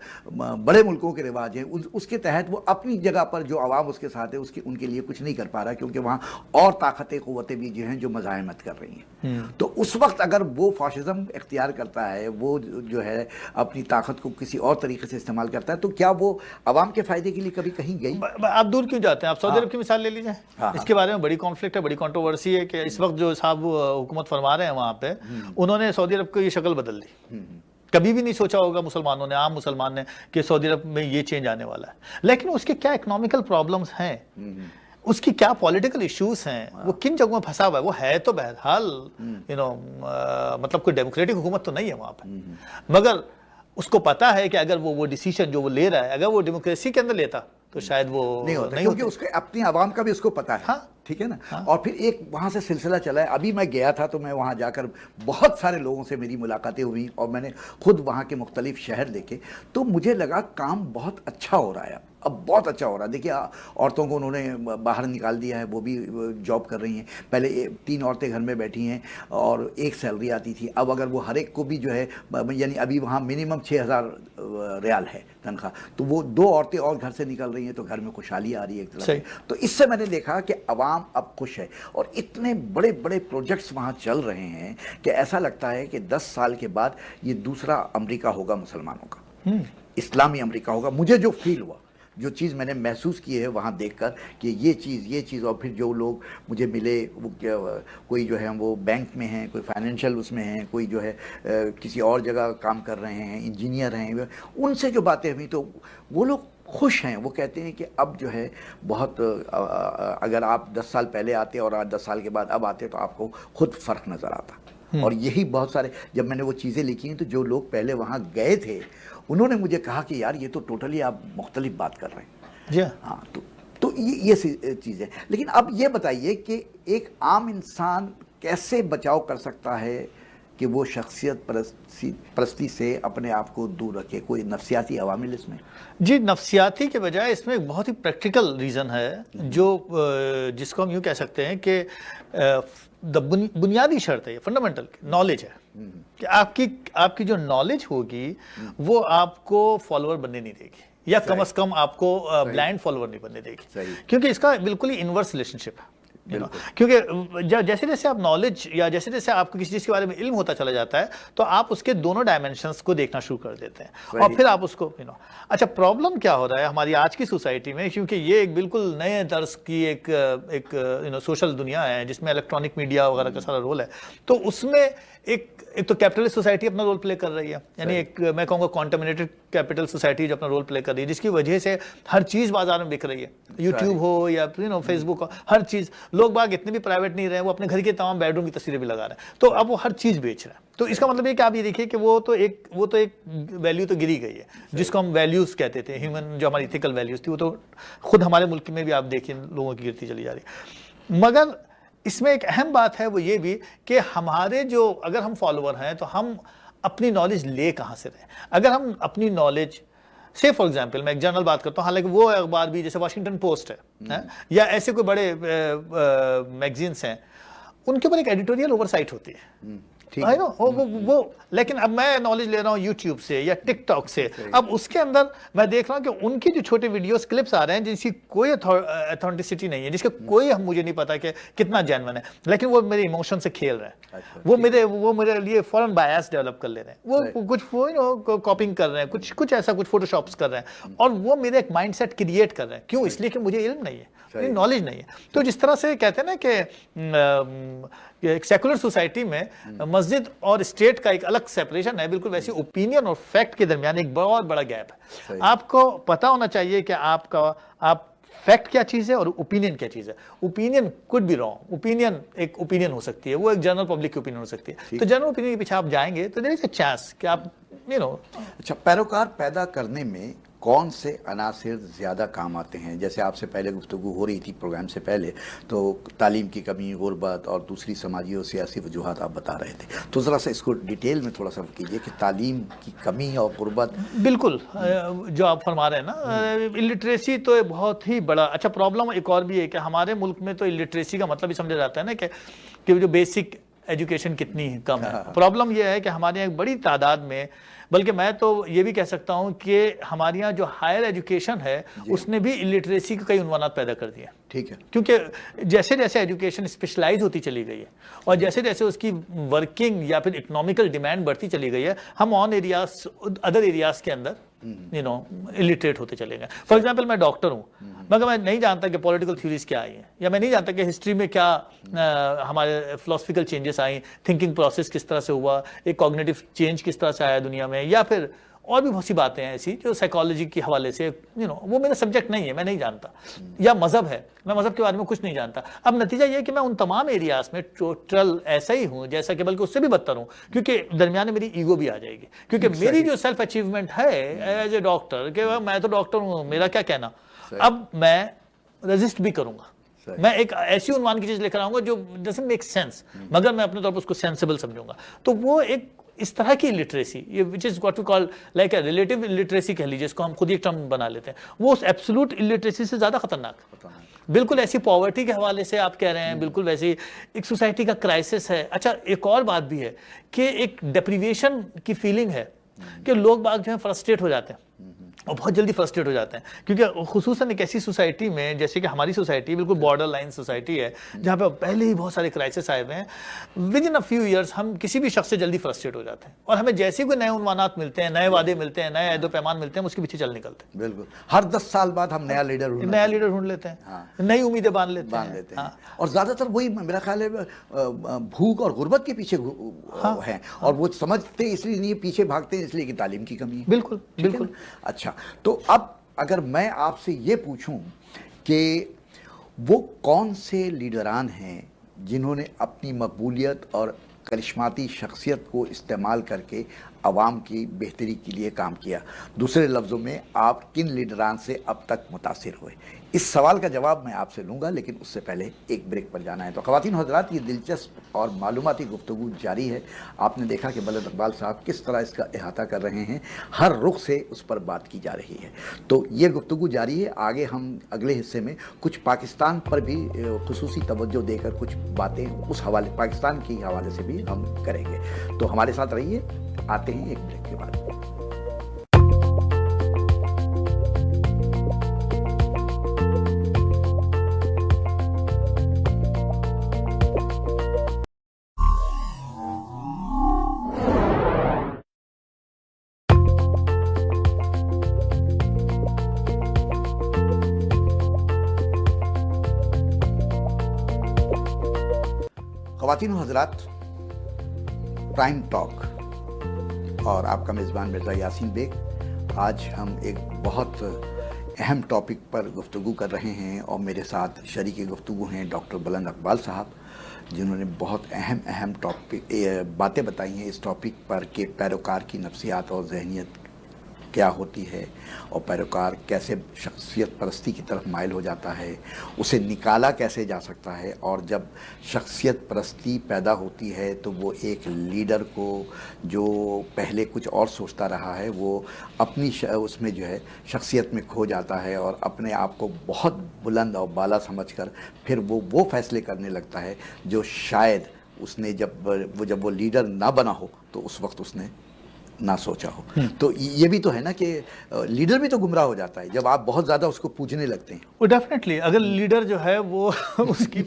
Speaker 2: بڑے ملکوں کے رواج ہیں اس کے تحت وہ اپنی جگہ پر جو عوام اس کے ساتھ ہے ان کے لیے کچھ نہیں کر پا رہا، کیونکہ وہاں اور طاقتیں قوتیں بھی جو ہیں جو مزاحمت کر رہی ہیں. تو اس وقت اگر وہ فاشزم اختیار کرتا ہے، وہ جو ہے اپنی طاقت کو کسی اور طریقے سے استعمال کرتا ہے، تو کیا وہ عوام کے فائدے کے لیے کبھی کہیں گئی؟
Speaker 1: آپ دور کیوں جاتے ہیں؟ آپ سعودی عرب کی مثال لے لیجیے. اس کے بارے میں بڑی کانفلکٹ ہے، بڑی کنٹروورسی ہے کہ اس وقت جو صاحب حکومت فرما رہے ہیں وہاں پہ، انہوں نے سعودی عرب کو یہ شکل بدل دی. کبھی بھی نہیں سوچا ہوگا مسلمانوں نے، عام مسلمان نے، کہ سعودی عرب میں یہ چینج آنے والا ہے. لیکن اس کے کیا اکنامیکل پرابلمز ہیں، اس کی کیا پولیٹیکل ایشوز ہیں، وہ کن جگہوں میں پھنسا ہوا ہے. وہ ہے تو بہرحال مطلب کوئی ڈیموکریٹک حکومت تو نہیں ہے وہاں پہ، مگر اس کو پتا ہے کہ اگر وہ ڈیسیشن جو وہ لے رہا ہے اگر وہ ڈیموکریسی کے اندر لیتا تو شاید وہ
Speaker 2: نہیں ہوتا، کیونکہ اس کے اپنی عوام کا بھی اس کو پتا ہے. ٹھیک ہے نا. اور پھر ایک وہاں سے سلسلہ چلا ہے. ابھی میں گیا تھا تو میں وہاں جا کر بہت سارے لوگوں سے میری ملاقاتیں ہوئیں اور میں نے خود وہاں کے مختلف شہر دیکھے، تو مجھے لگا کام بہت اچھا ہو رہا ہے. اب بہت اچھا ہو رہا ہے. دیکھیے عورتوں کو انہوں نے باہر نکال دیا ہے، وہ بھی جاب کر رہی ہیں. پہلے 3 عورتیں گھر میں بیٹھی ہیں اور 1 سیلری آتی تھی. اب اگر وہ ہر ایک کو بھی جو ہے یعنی ابھی وہاں منیمم 6000 ریال ہے تنخواہ، تو وہ 2 عورتیں اور گھر سے نکل رہی ہیں تو گھر میں خوشحالی آ رہی ہے ایک طرح سے. تو اس سے میں نے دیکھا کہ عوام اب خوش ہے اور اتنے بڑے بڑے پروجیکٹس وہاں چل رہے ہیں کہ ایسا لگتا ہے کہ 10 سال کے بعد یہ دوسرا امریکہ ہوگا مسلمانوں کا، اسلامی امریکہ ہوگا. مجھے جو فیل ہوا، جو چیز میں نے محسوس کی ہے وہاں دیکھ کر کہ یہ چیز اور پھر جو لوگ مجھے ملے، وہ کوئی جو ہے وہ بینک میں ہیں، کوئی فائنینشیل اس میں ہیں، کوئی جو ہے کسی اور جگہ کام کر رہے ہیں، انجینئر ہیں، ان سے جو باتیں ہوئی تو وہ لوگ خوش ہیں. وہ کہتے ہیں کہ اب جو ہے بہت اگر آپ 10 سال پہلے آتے اور 10 سال کے بعد اب آتے تو آپ کو خود فرق نظر آتا. اور یہی بہت سارے جب میں نے وہ چیزیں لکھی ہیں تو جو لوگ پہلے وہاں گئے تھے انہوں نے مجھے کہا کہ یار یہ تو ٹوٹلی آپ مختلف بات کر رہے ہیں.
Speaker 1: جی
Speaker 2: ہاں. تو یہ چیز ہے. لیکن اب یہ بتائیے کہ ایک عام انسان کیسے بچاؤ کر سکتا ہے کہ وہ شخصیت پرستی سے اپنے آپ کو دور رکھے؟ کوئی نفسیاتی عوامل اس میں؟
Speaker 1: جی، نفسیاتی کے بجائے اس میں ایک بہت ہی پریکٹیکل ریزن ہے جو جس کو ہم یوں کہہ سکتے ہیں کہ بنیادی شرط ہے، فنڈامنٹل نالج ہے کہ آپ کی جو نالج ہوگی وہ آپ کو فالوور بننے نہیں دے گی، یا کم از کم آپ کو بلائنڈ فالوور نہیں بننے دے گی، کیونکہ اس کا بالکل ہی انورس ریلیشن شپ ہے. کیونکہ جیسے جیسے آپ نالج یا جیسے جیسے آپ کو کسی چیز کے بارے میں علم ہوتا چلا جاتا ہے تو آپ اس کے دونوں ڈائمینشنز کو دیکھنا شروع کر دیتے ہیں اور پھر آپ اس کو اچھا پرابلم کیا ہو رہا ہے ہماری آج کی سوسائٹی میں، کیونکہ یہ ایک بالکل نئے طرز کی ایک سوشل دنیا ہے جس میں الیکٹرانک میڈیا وغیرہ کا سارا رول ہے. تو اس میں ایک تو کیپٹلسٹ سوسائٹی اپنا رول پلے کر رہی ہے، یعنی ایک میں کہوں گا کانٹامنیٹڈ کیپٹل سوسائٹی جو اپنا رول پلے کر رہی ہے، جس کی وجہ سے ہر چیز بازار میں بک رہی ہے. یوٹیوب ہو یا فیس بک ہو، ہر چیز. لوگ باگ اتنے بھی پرائیویٹ نہیں رہے، وہ اپنے گھر کے تمام بیڈ روم کی تصویریں بھی لگا رہے ہیں. تو اب وہ ہر چیز بیچ رہے ہیں. تو اس کا مطلب یہ کہ آپ یہ دیکھیے کہ وہ تو ایک ویلیو تو گری گئی ہے جس کو ہم ویلیوز کہتے تھے، ہیومن جو ہماری ایتھیکل ویلیوز تھی، وہ تو خود ہمارے ملک میں بھی آپ دیکھیں لوگوں کی گرتی چلی جا رہی ہے. مگر اس میں ایک اہم بات ہے، وہ یہ بھی کہ ہمارے جو اگر ہم فالوور ہیں تو ہم اپنی نالج لے کہاں سے رہے. اگر ہم اپنی نالج سے فار ایگزامپل میں ایک جنرل بات کرتا ہوں، حالانکہ وہ اخبار بھی جیسے واشنگٹن پوسٹ ہے یا ایسے کوئی بڑے میگزینس ہیں، ان کے اوپر ایک ایڈیٹوریل اوور سائٹ ہوتی ہے. وہ لیکن اب میں نالج لے رہا ہوں یوٹیوب سے یا ٹک ٹاک سے. اب اس کے اندر میں دیکھ رہا ہوں کہ ان کی جو چھوٹے ویڈیوز کلپس آ رہے ہیں جس کی کوئی اتھینٹسٹی نہیں ہے, جس کا کوئی مجھے نہیں پتا کہ کتنا جینون ہے, لیکن وہ میرے ایموشن سے کھیل رہے ہیں. وہ میرے لیے فوراً بایاس ڈیولپ کر لے رہے ہیں, وہ کچھ کاپنگ کر رہے ہیں, کچھ ایسا کچھ فوٹو شاپس کر رہے ہیں, اور وہ میرے ایک مائنڈ سیٹ کریٹ کر رہے ہیں. کیوں؟ اس لیے کہ مجھے علم نہیں ہے, نالج نہیں ہے. تو جس طرح سے کہتے ہیں نا کہ ایک سیکولر سوسائٹی میں مسجد اور اسٹیٹ کا ایک الگ سیپریشن ہے, بالکل ویسے اوپینین اور فیکٹ کے درمیان ایک بہت بڑا گیپ ہے. آپ کو پتا ہونا چاہیے کہ آپ فیکٹ کیا چیز ہے اور اوپینین کیا چیز ہے. Opinion could be wrong, opinion ایک اوپینین ہو سکتی ہے, وہ ایک جنرل پبلک کی اوپینین ہو سکتی ہے. تو جنرل اوپینین کے پیچھے آپ جائیں گے تو there is a chance کہ آپ
Speaker 2: اچھا, پیروکار پیدا کرنے میں کون سے عناصر زیادہ کام آتے ہیں؟ جیسے آپ سے پہلے گفتگو ہو رہی تھی پروگرام سے پہلے, تو تعلیم کی کمی, غربت اور دوسری سماجی اور سیاسی وجوہات آپ بتا رہے تھے. تو ذرا سا اس کو ڈیٹیل میں تھوڑا سا کیجئے کہ تعلیم کی کمی اور غربت. بالکل
Speaker 1: جو آپ فرما رہے ہیں نا, الٹریسی تو بہت ہی بڑا اچھا پرابلم. ایک اور بھی ہے کہ ہمارے ملک میں تو الٹریسی کا مطلب ہی سمجھا جاتا ہے نا کہ جو بیسک ایجوکیشن کتنی کم ہے. پرابلم یہ ہے کہ ہمارے یہاں ایک بڑی تعداد میں, بلکہ میں تو یہ بھی کہہ سکتا ہوں کہ ہمارے یہاں جو ہائر ایجوکیشن ہے اس نے بھی الٹریسی کے کئی عنوانات پیدا کر دیے.
Speaker 2: ٹھیک ہے,
Speaker 1: کیونکہ جیسے جیسے ایجوکیشن اسپیشلائز ہوتی چلی گئی ہے اور جیسے جیسے اس کی ورکنگ یا پھر اکنامیکل ڈیمانڈ بڑھتی چلی گئی ہے, ہم ادر ایریاز کے اندر الٹریٹ ہوتے چلے گئے. فار ایگزامپل میں ڈاکٹر ہوں, مگر میں نہیں جانتا کہ پولیٹیکل تھیوریز کیا آئی ہیں, یا میں نہیں جانتا کہ ہسٹری میں کیا ہمارے فلاسفیکل چینجز آئیں, تھنکنگ پروسیس کس طرح سے ہوا, ایک کوگنیٹو چینج کس طرح سے آیا دنیا میں, یا پھر اور بھی بہت سی باتیں ہیں ایسی جو سائیکالوجی کے حوالے سے وہ میرا سبجیکٹ نہیں ہے, میں نہیں جانتا. یا مذہب ہے, میں مذہب کے بارے میں کچھ نہیں جانتا. اب نتیجہ یہ ہے کہ میں ان تمام ایریاز میں ٹوٹل ایسا ہی ہوں جیسا کہ بلکہ اس سے بھی بدتر ہوں, کیونکہ درمیان میں میری ایگو بھی آ جائے گی. کیونکہ میری جو سیلف اچیومنٹ ہے ایز اے ڈاکٹر کہ میں تو ڈاکٹر ہوں, میرا کیا کہنا, اب میں رزسٹ بھی کروں گا. میں ایک ایسی عنوان کی چیز لے کر آؤں گا جو ڈزنٹ میک سینس, مگر میں اپنے طور پر اس کو سینسیبل سمجھوں گا. تو وہ ایک اس طرح کی literacy, which is what we call like a relative literacy کہہ لیجیے, اس کو ہم خود ہی ایک ٹرم بنا لیتے ہیں, وہ اس ایبسولوٹ لٹریسی سے زیادہ خطرناک. بالکل ایسی پاورٹی کے حوالے سے آپ کہہ رہے ہیں, بالکل ویسی ایک سوسائٹی کا کرائسس ہے. اچھا, ایک اور بات بھی ہے کہ ایک ڈیپریویشن کی فیلنگ ہے کہ لوگ باغ جو ہیں فرسٹریٹ ہو جاتے ہیں اور بہت جلدی فرسٹریٹ ہو جاتے ہیں, کیونکہ خصوصاً ایک ایسی سوسائٹی میں جیسے کہ ہماری سوسائٹی بالکل بارڈر لائن سوسائٹی ہے, جہاں پہ پہلے ہی بہت سارے کرائسس آئے ہوئے ہیں. With in a few years ہم کسی بھی شخص سے جلدی فرسٹریٹ ہو جاتے ہیں, اور ہمیں جیسے کوئی نئے عنوانات ملتے ہیں, نئے وعدے ملتے ہیں, نئے عہد و پیمان ملتے ہیں, اس کے پیچھے چل نکلتے ہیں.
Speaker 2: بالکل, ہر 10 سال بعد ہم نیا لیڈر
Speaker 1: ڈھونڈ لیتے ہیں, نئی امیدیں باندھ لیتے ہیں.
Speaker 2: اور زیادہ تر وہی میرا خیال ہے بھوک اور غربت کے پیچھے ہیں, اور وہ سمجھتے اس لیے پیچھے بھاگتے ہیں اس لیے کہ تعلیم کی کمی ہے.
Speaker 1: بالکل بالکل.
Speaker 2: اچھا, تو اب اگر میں آپ سے یہ پوچھوں کہ وہ کون سے لیڈران ہیں جنہوں نے اپنی مقبولیت اور کرشماتی شخصیت کو استعمال کر کے عوام کی بہتری کے لیے کام کیا, دوسرے لفظوں میں آپ کن لیڈران سے اب تک متاثر ہوئے؟ اس سوال کا جواب میں آپ سے لوں گا, لیکن اس سے پہلے ایک بریک پر جانا ہے. تو خواتین و حضرات, یہ دلچسپ اور معلوماتی گفتگو جاری ہے. آپ نے دیکھا کہ بلند اقبال صاحب کس طرح اس کا احاطہ کر رہے ہیں, ہر رخ سے اس پر بات کی جا رہی ہے. تو یہ گفتگو جاری ہے. آگے ہم اگلے حصے میں کچھ پاکستان پر بھی خصوصی توجہ دے کر کچھ باتیں اس حوالے پاکستان کے حوالے سے بھی ہم کریں گے. تو ہمارے ساتھ رہیے, آتے ہیں ایک بریک کے بعد. خواتین و حضرات, پرائم ٹاک اور آپ کا میزبان مرزا یاسین بیگ. آج ہم ایک بہت اہم ٹاپک پر گفتگو کر رہے ہیں, اور میرے ساتھ شریک گفتگو ہیں ڈاکٹر بلند اقبال صاحب, جنہوں نے بہت اہم ٹاپک باتیں بتائی ہیں اس ٹاپک پر کہ پیروکار کی نفسیات اور ذہنیت کیا ہوتی ہے, اور پیروکار کیسے شخصیت پرستی کی طرف مائل ہو جاتا ہے, اسے نکالا کیسے جا سکتا ہے, اور جب شخصیت پرستی پیدا ہوتی ہے تو وہ ایک لیڈر کو جو پہلے کچھ اور سوچتا رہا ہے وہ اپنی اس میں جو ہے شخصیت میں کھو جاتا ہے, اور اپنے آپ کو بہت بلند اور بالا سمجھ کر پھر وہ فیصلے کرنے لگتا ہے جو شاید اس نے جب وہ لیڈر نہ بنا ہو تو اس وقت اس نے نہ سوچا ہو. تو یہ بھی تو ہے نا کہ لیڈر بھی تو گمراہ ہو جاتا ہے جب آپ بہت زیادہ اس کو پوجنے لگتے ہیں.
Speaker 1: وہ ڈیفینیٹلی اگر لیڈر جو ہے وہ اس کی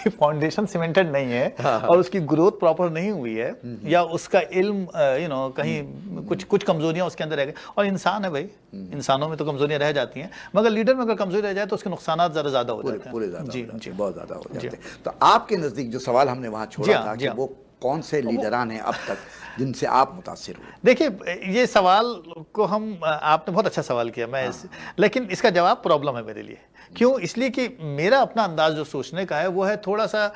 Speaker 1: فاؤنڈیشن سیمنٹڈ نہیں ہے اور اس کی گروتھ پراپر نہیں ہوئی ہے یا اس کا علم کہیں کچھ کمزوریاں اس کے اندر رہ گئی, اور انسان ہے بھائی, انسانوں میں تو کمزوریاں رہ جاتی ہیں, مگر لیڈر میں اگر کمزوری رہ جائے تو اس کے نقصانات زیادہ ہو جاتے ہیں.
Speaker 2: پورے زیادہ بہت زیادہ ہو جاتے ہیں. تو آپ کے نزدیک جو سوال ہم نے وہاں چھوڑا تھا کہ وہ کون سے لیڈران ہیں اب تک جن سے آپ متاثر ہوئے؟
Speaker 1: دیکھیے یہ سوال کو آپ نے بہت اچھا سوال کیا, لیکن اس کا جواب پرابلم ہے میرے لیے. کیوں؟ اس لیے کہ میرا اپنا انداز جو سوچنے کا ہے وہ ہے تھوڑا سا,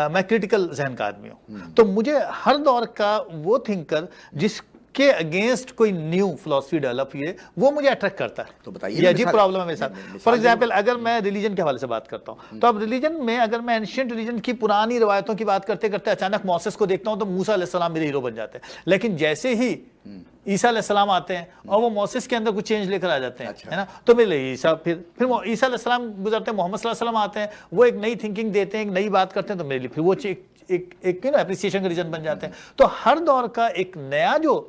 Speaker 1: میں کریٹیکل ذہن کا آدمی ہوں, تو مجھے ہر دور کا وہ تھنکر جس کے اگینسٹ کوئی نیو فلسفی ڈیولپ ہوئی ہے وہ مجھے اٹریکٹ کرتا ہے.
Speaker 2: تو بتائیے,
Speaker 1: یہ عجیب پرابلم ہے میرے ساتھ. فار ایگزامپل اگر میں ریلیجن کے حوالے سے بات کرتا ہوں تو اب ریلیجن میں اگر میں اینشینٹ ریلیجن کی پرانی روایتوں کی بات کرتے کرتے اچانک موسیس کو دیکھتا ہوں تو موسیٰ علیہ السلام میرے ہیرو بن جاتے ہیں. لیکن جیسے ہی عیسیٰ علیہ السلام آتے ہیں اور وہ موسیس کے اندر کچھ چینج لے کر آ جاتے ہیں, ہے نا, تو میرے لیے عیسیٰ پھر عیسیٰ علیہ السلام گزرتے ہیں, محمد صلی اللہ علیہ وسلم آتے ہیں, وہ ایک نئی تھنکنگ دیتے ہیں, ایک نئی بات کرتے ہیں, تو میرے لیے پھر وہ ایک اپریسیشن کا ریزن بن جاتے ہیں. تو ہر دور کا ایک نیا جو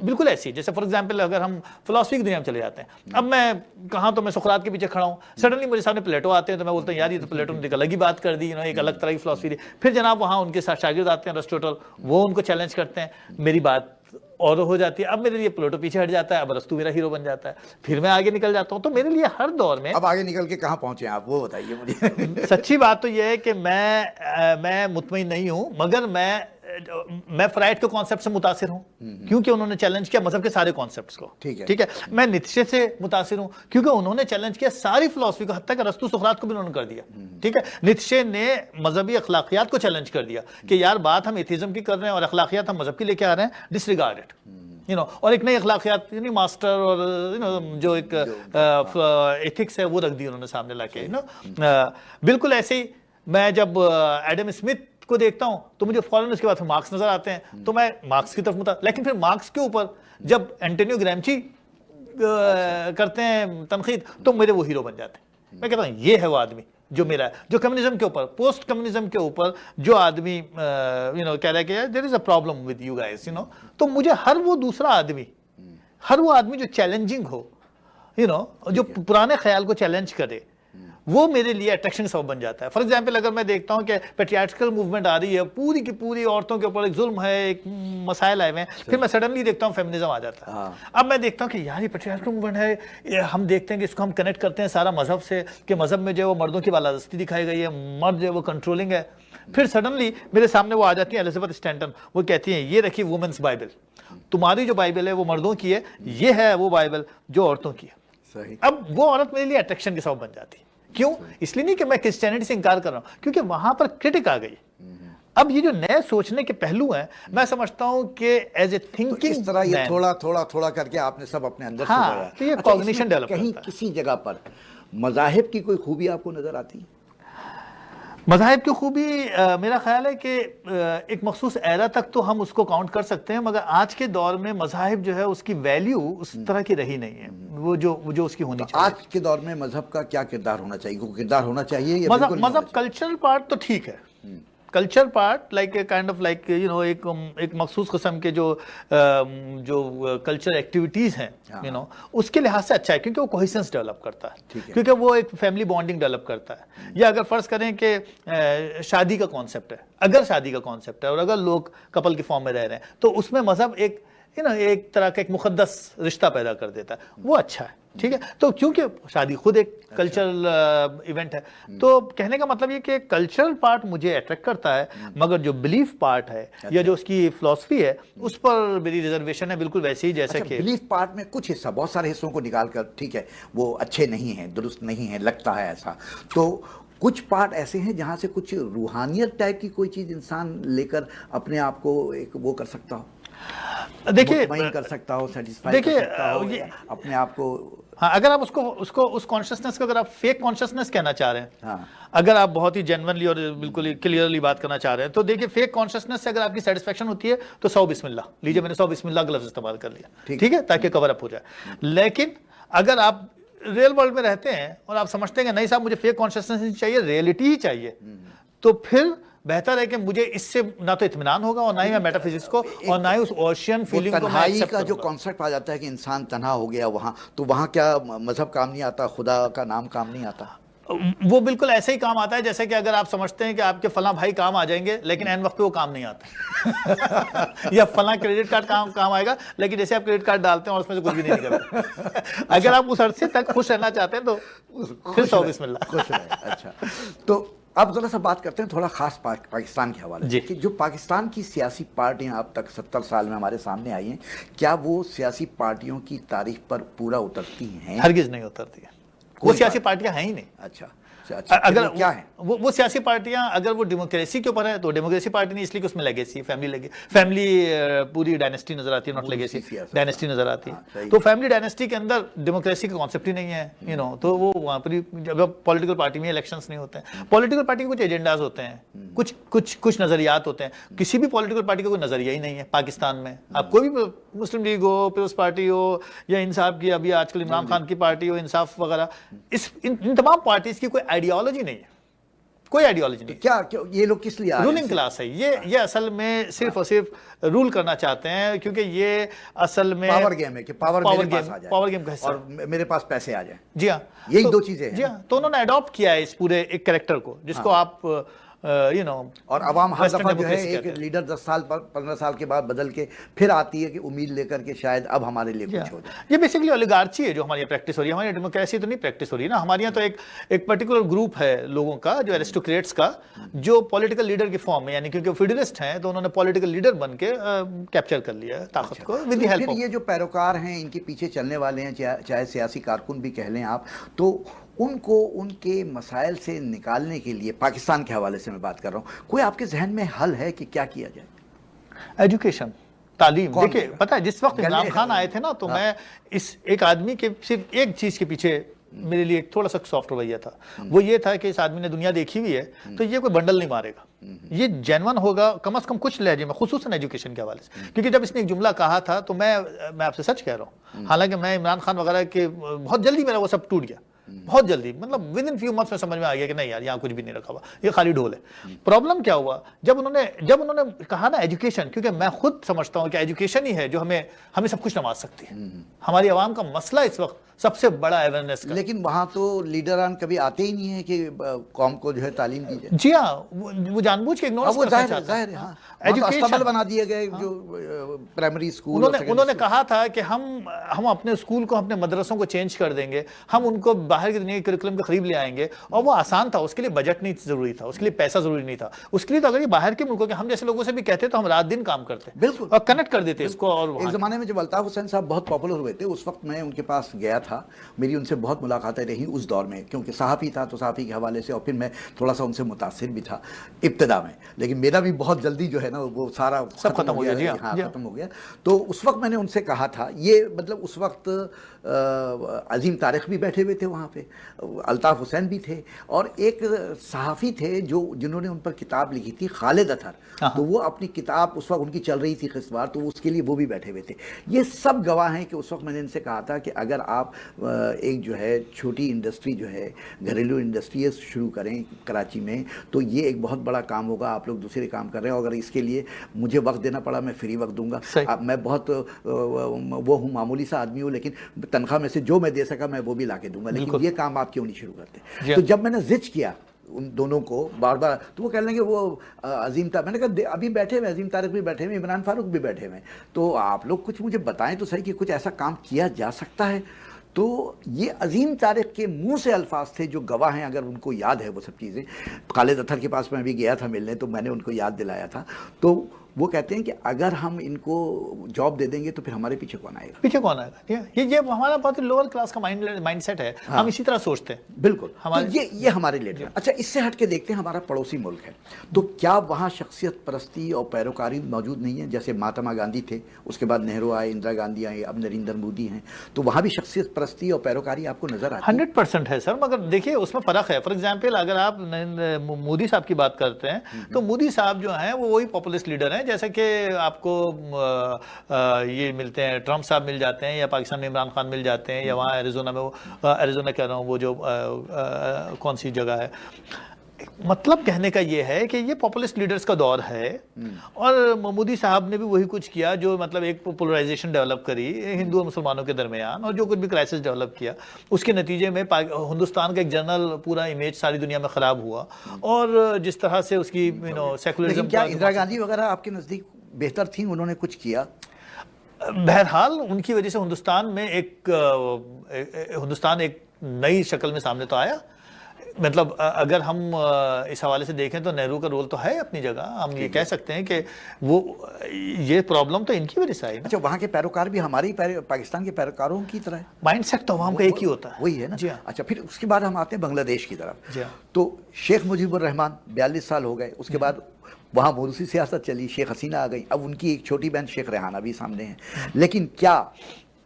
Speaker 1: بالکل ایسی, جیسے فار ایگزامپل اگر ہم فلسفی کی دنیا میں چلے جاتے ہیں, اب میں کہاں تو میں سقراط کے پیچھے کھڑا ہوں, سڈنلی میرے سامنے پلیٹو آتے ہیں تو میں بولتا ہوں یار یہ تو پلیٹو نے ایک الگ ہی بات کر دی, ایک الگ طرح کی فلسفی دی. پھر جناب وہاں ان کے ساتھ شاگرد آتے ہیں ارسطوٹل, وہ ان کو چیلنج کرتے ہیں, میری بات اور ہو جاتی ہے. اب میرے لیے پلیٹو پیچھے ہٹ جاتا ہے, اب ارسطو میرا ہیرو بن جاتا ہے, پھر میں آگے نکل جاتا ہوں. تو میرے لیے ہر دور میں
Speaker 2: اب آگے نکل کے کہاں پہنچے آپ وہ بتائیے مجھے.
Speaker 1: سچی بات تو یہ ہے کہ میں مطمئن نہیں ہوں, مگر میں فرائڈ کے کانسیپٹ سے متاثر ہوں کیونکہ انہوں نے چیلنج کیا مذہب کے سارے کانسیپٹس کو. ٹھیک ہے, میں نیتشے سے متاثر ہوں کیونکہ انہوں نے چیلنج کیا ساری فلسفی کو, حتیٰ کہ ارسطو سقراط کو بھی انہوں نے کر دیا. ٹھیک ہے, نیتشے نے مذہبی اخلاقیات کو چیلنج کر دیا کہ یار بات ہم ایتھیزم کی کر رہے ہیں اور اخلاقیات ہم مذہب کی لے کے آ رہے ہیں, ڈسریگارڈ اٹ. اور ایک نئی اخلاقیات ماسٹر اور جو ایک ایتھکس ہے وہ رکھ دی انہوں نے سامنے لا کے. بالکل ایسے ہی میں جب ایڈم اسمتھ کو دیکھتا ہوں تو مجھے فوراً اس کے بعد مارکس نظر آتے ہیں, تو میں مارکس کی طرف لیکن پھر مارکس کے اوپر جب اینٹونیو گرامچی کرتے ہیں تنقید تو میرے وہ ہیرو بن جاتے ہیں. میں کہتا ہوں یہ ہے وہ آدمی جو میرا ہے, جو کمیونزم کے اوپر, پوسٹ کمیونزم کے اوپر جو آدمی کہہ رہا ہے کہ there is a problem with you guys, تو مجھے ہر وہ دوسرا آدمی, ہر وہ آدمی جو چیلنجنگ ہو, جو پرانے خیال کو چیلنج کرے, وہ میرے لیے اٹریکشن کا سبب بن جاتا ہے. فار ایگزامپل اگر میں دیکھتا ہوں کہ پیٹریارچل موومنٹ آ رہی ہے, پوری کی پوری عورتوں کے اوپر ایک ظلم ہے, ایک مسائل آئے ہوئے ہیں, پھر میں سڈنلی دیکھتا ہوں فیمنزم آ جاتا ہے. اب میں دیکھتا ہوں کہ یار یہ پیٹریارچل موومنٹ ہے, ہم دیکھتے ہیں کہ اس کو ہم کنیکٹ کرتے ہیں سارا مذہب سے, کہ مذہب میں جو ہے وہ مردوں کی بالادستی دکھائی گئی ہے, مرد جو ہے وہ کنٹرولنگ ہے. پھر سڈنلی میرے سامنے وہ آ جاتی ہیں الزبتھ اسٹینٹن, وہ کہتی ہیں یہ رکھی وومنس بائبل, تمہاری جو بائبل ہے وہ مردوں کی ہے, یہ ہے وہ بائبل جو عورتوں کی ہے. اب وہ عورت میرے لیے اٹریکشن کے سبب بن جاتی ہے. کیوں؟ اس لیے نہیں کہ میں کرسچینٹی سے انکار کر رہا ہوں, کیونکہ وہاں پر کرٹک آ گئی. اب یہ جو نئے سوچنے کے پہلو ہیں, میں سمجھتا ہوں کہ ایز اے تھنکنگ
Speaker 2: اس طرح یہ تھوڑا کر کے آپ نے سب اپنے اندر
Speaker 1: ہاں, تو یہ کوگنیشن ڈیولپ
Speaker 2: کہیں کسی جگہ پر مذاہب کی کوئی خوبی آپ کو نظر آتی ہے؟
Speaker 1: مذاہب کی خوبی میرا خیال ہے کہ ایک مخصوص ایرا تک تو ہم اس کو کاؤنٹ کر سکتے ہیں, مگر آج کے دور میں مذاہب جو ہے اس کی ویلیو اس طرح کی رہی نہیں ہے, وہ جو اس کی ہونی چاہیے.
Speaker 2: آج کے دور میں مذہب کا کیا کردار ہونا چاہیے؟ کوئی کردار ہونا چاہیے یا
Speaker 1: مذہب کلچرل پارٹ تو ٹھیک ہے, culture part like kind of like ایک مخصوص قسم کے جو کلچر ایکٹیویٹیز ہیں اس کے لحاظ سے اچھا ہے, کیونکہ وہ کوہیسنس ڈیولپ کرتا ہے, کیونکہ وہ ایک فیملی بانڈنگ ڈیولپ کرتا ہے. یا اگر فرض کریں کہ شادی کا کانسیپٹ ہے, اگر شادی کا کانسیپٹ ہے اور اگر لوگ کپل کی فارم میں رہ رہے ہیں تو اس میں مذہب ایک طرح کا ایک مقدس رشتہ پیدا کر دیتا ہے, وہ اچھا ہے. ٹھیک ہے, تو کیونکہ شادی خود ایک کلچرل ایونٹ ہے, تو کہنے کا مطلب یہ کہ کلچرل پارٹ مجھے اٹریکٹ کرتا ہے, مگر جو بلیف پارٹ ہے یا جو اس کی فلسفی ہے اس پر میری ریزرویشن ہے, بالکل ویسے ہی جیسے کہ
Speaker 2: بلیف پارٹ میں کچھ حصہ, بہت سارے حصوں کو نکال کر ٹھیک ہے وہ اچھے نہیں ہیں, درست نہیں ہیں, لگتا ہے ایسا, تو کچھ پارٹ ایسے ہیں جہاں سے کچھ روحانیت ٹائپ کی کوئی چیز انسان لے کر اپنے آپ کو ایک وہ کر سکتا ہو,
Speaker 1: دیکھیے
Speaker 2: مطمئن کر سکتا ہو, سیٹسفائی کر سکتا ہو اپنے آپ کو.
Speaker 1: ہاں, اگر آپ اس کانشسنس کو اگر آپ فیک کانشسنس کہنا چاہ رہے ہیں, اگر آپ بہت ہی جینونلی اور بالکل کلیئرلی بات کرنا چاہ رہے ہیں, تو دیکھیے فیک کانشسنس سے اگر آپ کی سیٹسفیکشن ہوتی ہے تو 100 بسم اللہ لیجیے, میں نے 100 بسم اللہ کا لفظ استعمال کر لیا, ٹھیک ہے, تاکہ کور اپ ہو جائے. لیکن اگر آپ ریئل ورلڈ میں رہتے ہیں اور آپ سمجھتے ہیں کہ نہیں صاحب مجھے فیک کانشسنس نہیں چاہیے, ریئلٹی ہی چاہیے, تو پھر بہتر ہے کہ مجھے اس سے نہ تو اطمینان ہوگا اور نہ ہی میں میٹا فزکس کو اور نہ ہی اس اوشین فیلنگ کو میں
Speaker 2: تنہائی
Speaker 1: ایکسیپٹ
Speaker 2: کا جو
Speaker 1: کروں گا.
Speaker 2: کانسیپٹ آ جاتا ہے کہ انسان تنہا ہو گیا وہاں، تو وہاں کیا مذہب کام نہیں آتا، خدا کا نام کام نہیں آتا؟
Speaker 1: وہ بالکل ایسے ہی کام آتا ہے جیسے کہ اگر آپ سمجھتے ہیں کہ آپ کے فلاں بھائی کام آ جائیں گے لیکن این وقت پہ وہ کام نہیں آتا یا فلاں کریڈٹ کارڈ کام آئے گا لیکن جیسے آپ کریڈٹ کارڈ ڈالتے ہیں اور اس میں سے کچھ بھی نہیں نکلتا. اگر آپ اس عرصے تک خوش رہنا چاہتے ہیں تو پھر سو بسم اللہ.
Speaker 2: خوش رہے. اچھا، تو اب ذرا سا بات کرتے ہیں تھوڑا خاص پاکستان کے حوالے سے، کہ جو پاکستان کی سیاسی پارٹیاں اب تک 70 سال میں ہمارے سامنے آئی ہیں، کیا وہ سیاسی پارٹیوں کی تاریخ پر پورا اترتی ہیں؟
Speaker 1: ہرگز نہیں اترتی ہے. وہ سیاسی پارٹیاں ہیں ہی نہیں.
Speaker 2: اچھا، اگر کیا ہیں
Speaker 1: وہ سیاسی پارٹیاں اگر وہ ڈیموکریسی کے اوپر ہے تو ڈیموکریسی پارٹی نہیں، اس لیے کہ اس میں لیگیسی فیملی پوری ڈائنیسٹی نظر آتی ہے، ناٹ لیگیسی ڈائنیسٹی نظر آتی ہے. تو فیملی ڈائنیسٹی کے اندر ڈیموکریسی کا کانسیپٹ ہی نہیں ہے تو وہ وہاں پر جب پولیٹیکل پارٹی میں الیکشنز نہیں ہوتے ہیں. پولیٹیکل پارٹی کے کچھ ایجنڈاز ہوتے ہیں، کچھ نظریات ہوتے ہیں. کسی بھی پولیٹیکل پارٹی کا کوئی نظریہ ہی نہیں ہے پاکستان میں. آپ کوئی بھی مسلم لیگ ہو، پیپلز پارٹی ہو، یا انصاف کی ابھی آج کل عمران خان کی پارٹی ہو، انصاف وغیرہ، ان تمام پارٹیز کی کوئی آئیڈیالوجی نہیں ہے. کوئی آئیڈیالوجی نہیں.
Speaker 2: کیا یہ لوگ کس لیے آ رہے ہیں؟
Speaker 1: رولنگ کلاس ہے یہ اصل میں صرف اور صرف رول کرنا چاہتے ہیں، کیونکہ یہ اصل میں
Speaker 2: پاور گیم ہے کہ پاور میرے پاس آ جائے،
Speaker 1: پاور گیم کا حصہ
Speaker 2: اور میرے پاس پیسے آ جائیں.
Speaker 1: جی ہاں،
Speaker 2: یہی دو چیزیں ہیں.
Speaker 1: جی ہاں، تو انہوں نے اڈاپٹ کیا ہے اس پورے ایک کریکٹر کو جس کو آپ
Speaker 2: اور عوام ہر دفعہ جو ہے ایک لیڈر 10 سال 15 سال کے بعد بدل کے پھر آتی ہے کہ امید لے کر کے شاید اب ہمارے لیے کچھ ہو جائے.
Speaker 1: یہ بیسیکلی اولیگارچی ہے جو ہماری پریکٹس ہو رہی ہے. ہماری ڈیموکریسی تو نہیں پریکٹس ہو رہی ہے نا. ہمارے یہاں تو ایک پرٹیکولر گروپ ہے لوگوں کا جو ایرسٹوکریٹس کا، جو پولیٹیکل لیڈر کی فارم میں، یعنی کیونکہ فیڈرلسٹ ہیں تو انہوں نے پولیٹیکل لیڈر بن کے کیپچر کر لیا ہے طاقت کو ود دی ہیلپ.
Speaker 2: پھر یہ جو پیروکار ہیں، ان کے پیچھے چلنے والے ہیں، چاہے سیاسی کارکن بھی کہہ لیں آپ، تو ان کو ان کے مسائل سے نکالنے کے لیے، پاکستان کے حوالے سے میں بات کر رہا ہوں، کوئی آپ کے ذہن میں حل ہے کہ کیا کیا جائے؟
Speaker 1: ایجوکیشن، تعلیم. دیکھیں پتہ ہے جس وقت عمران خان آئے تھے نا تو میں اس ایک آدمی کے صرف ایک چیز کے پیچھے میرے لیے ایک تھوڑا سا سافٹ رویہ تھا. وہ یہ تھا کہ اس آدمی نے دنیا دیکھی ہوئی ہے تو یہ کوئی بنڈل نہیں مارے گا، یہ جینون ہوگا کم از کم کچھ لہجے میں، خصوصاً ایجوکیشن کے حوالے سے. کیونکہ جب اس نے ایک جملہ کہا تھا تو میں آپ سے سچ کہہ رہا ہوں، حالانکہ میں عمران خان وغیرہ کے بہت جلدی میرا وہ سب ٹوٹ گیا، بہت جلدی، مطلب ود ان فیو منتھس میں سمجھ میں آ گیا کہ نہیں یار یہاں کچھ بھی نہیں رکھا ہوا، یہ خالی ڈھول ہے. پرابلم کیا ہوا جب انہوں نے کہا نا ایجوکیشن، کیونکہ میں خود سمجھتا ہوں کہ ایجوکیشن ہی ہے جو ہمیں سب کچھ نواز سکتی ہے. ہماری عوام کا مسئلہ اس وقت سب سے بڑا اویئرنیس کا.
Speaker 2: لیکن وہاں تو لیڈران کبھی آتے ہی نہیں ہیں کہ قوم کو جو ہے تعلیم دی جائے.
Speaker 1: جی ہاں، وہ جان بوجھ کے اگنور کرنا چاہتے ہیں.
Speaker 2: ہاں، ایجوکیشن بنا دیے گئے جو پرائمری اسکول.
Speaker 1: انہوں نے کہا تھا کہ ہم اپنے اسکول کو، اپنے مدرسوں کو چینج کر دیں گے، ہم ان کو باہر کی دنیا کے کریکولم کے قریب لے آئیں گے. اور وہ آسان تھا، اس کے لیے بجٹ نہیں ضروری تھا، اس کے لیے پیسہ ضروری نہیں تھا. اس کے لیے تو اگر یہ باہر کے ملکوں کے ہم جیسے لوگوں سے بھی کہتے تو ہم رات دن کام کرتے
Speaker 2: بالکل
Speaker 1: اور کنیکٹ کر دیتے اس کو. اور
Speaker 2: ایک زمانے میں جب الطاف حسین صاحب بہت پاپولر ہوئے تھے اس وقت میں ان کے پاس گیا تھا، میری ان سے بہت ملاقاتیں رہی اس دور میں، کیونکہ صحافی تھا تو صحافی کے حوالے سے، اور پھر میں تھوڑا سا ان سے متاثر بھی تھا ابتدا میں. لیکن میرا بھی بہت جلدی جو ہے نا وہ سارا
Speaker 1: سب ختم ہو گیا.
Speaker 2: ہاں ختم ہو گیا. تو اس وقت میں نے ان سے کہا تھا، یہ مطلب اس وقت عظیم طارق بھی بیٹھے ہوئے تھے وہاں پہ، الطاف حسین بھی تھے، اور ایک صحافی تھے جنہوں نے ان پر کتاب لکھی تھی، خالد اطہر. تو وہ اپنی کتاب اس وقت ان کی چل رہی تھی قسطوار، تو اس کے لیے وہ بھی بیٹھے ہوئے تھے. یہ سب گواہ ہیں کہ اس وقت میں نے ان سے کہا تھا کہ اگر آپ ایک جو ہے چھوٹی انڈسٹری جو ہے، گھریلو انڈسٹریز شروع کریں کراچی میں، تو یہ ایک بہت بڑا کام ہوگا. آپ لوگ دوسرے کام کر رہے ہیں، اگر اس کے لیے مجھے وقت دینا پڑا میں فری وقت دوں گا. میں بہت وہ ہوں، معمولی سا آدمی ہوں، لیکن تنخواہ میں سے جو میں دے سکا میں وہ بھی لا کے دوں گا. لیکن یہ کام آپ کیوں نہیں شروع کرتے؟ تو جب میں نے زج کیا ان دونوں کو بار بار، تو وہ کہہ لیں گے وہ عظیم طارق. میں نے کہا ابھی بیٹھے ہوئے عظیم طارق بھی بیٹھے ہوئے، عمران فاروق بھی بیٹھے ہوئے، تو آپ لوگ کچھ مجھے بتائیں تو صحیح کہ کچھ ایسا کام کیا جا سکتا ہے. تو یہ عظیم طارق کے منہ سے الفاظ تھے جو گواہ ہیں، اگر ان کو یاد ہے وہ سب چیزیں. خالد اطہر کے پاس میں بھی گیا تھا ملنے، تو میں نے ان کو یاد دلایا تھا. تو وہ کہتے ہیں کہ اگر ہم ان کو جاب دے دیں گے تو پھر ہمارے پیچھے کون آئے گا؟
Speaker 1: پیچھے کون آئے گا؟ یہ ہمارا بہت لوور کلاس کا مائنڈ سیٹ ہے. ہم اسی طرح سوچتے ہیں.
Speaker 2: بالکل. یہ ہمارے لیڈر. اچھا، اس سے ہٹ کے دیکھتے ہیں ہمارا پڑوسی ملک ہے، تو کیا وہاں شخصیت پرستی اور پیروکاری موجود نہیں ہے؟ جیسے مہاتما گاندھی تھے، اس کے بعد نہرو آئے، اندرا گاندھی آئے، اب نریندر مودی ہیں، تو وہاں بھی شخصیت پرستی اور پیروکاری آپ کو نظر آتی ہے؟
Speaker 1: 100% ہے سر، مگر دیکھیے اس میں فرق ہے. فار ایگزامپل اگر آپ مودی صاحب کی بات کرتے ہیں تو مودی صاحب جو ہیں وہ وہی پاپولسٹ لیڈر ہیں جیسے کہ آپ کو یہ ملتے ہیں، ٹرمپ صاحب مل جاتے ہیں، یا پاکستان میں عمران خان مل جاتے ہیں، یا وہاں ایریزونا میں ایریزونا کہہ رہا ہوں، وہ جو کون سی جگہ ہے، مطلب کہنے کا یہ ہے کہ یہ پاپولسٹ لیڈرز کا دور ہے، اور مودی صاحب نے بھی وہی کچھ کیا جو مطلب ایک پولرائزیشن ڈیولپ کری ہندو اور مسلمانوں کے درمیان، اور جو کچھ بھی کرائسس ڈیولپ کیا اس کے نتیجے میں ہندوستان کا ایک جنرل پورا امیج ساری دنیا میں خراب ہوا، اور جس طرح سے اس کی سیکولرزم.
Speaker 2: لیکن کیا اندرا گاندھی وغیرہ آپ کے نزدیک بہتر تھیں؟ انہوں نے کچھ کیا؟
Speaker 1: بہرحال ان کی وجہ سے ہندوستان ایک نئی شکل میں سامنے تو آیا. مطلب اگر ہم اس حوالے سے دیکھیں تو نہرو کا رول تو ہے اپنی جگہ، ہم یہ کہہ سکتے ہیں کہ وہ یہ پرابلم تو ان کی وجہ سے آئی.
Speaker 2: اچھا، وہاں کے پیروکار بھی ہماری پاکستان کے پیروکاروں کی طرح ہے؟
Speaker 1: مائنڈ سیٹ تو عوام کا ایک ہی ہوتا ہے.
Speaker 2: وہی ہے نا.
Speaker 1: جی ہاں.
Speaker 2: اچھا، پھر اس کے بعد ہم آتے ہیں بنگلہ دیش کی طرف.
Speaker 1: جی ہاں.
Speaker 2: تو شیخ مجیب الرحمان 42 سال ہو گئے، اس کے بعد وہاں موروثی سیاست چلی، شیخ حسینہ آ گئی، اب ان کی ایک چھوٹی بہن شیخ ریحانہ بھی سامنے ہیں. لیکن کیا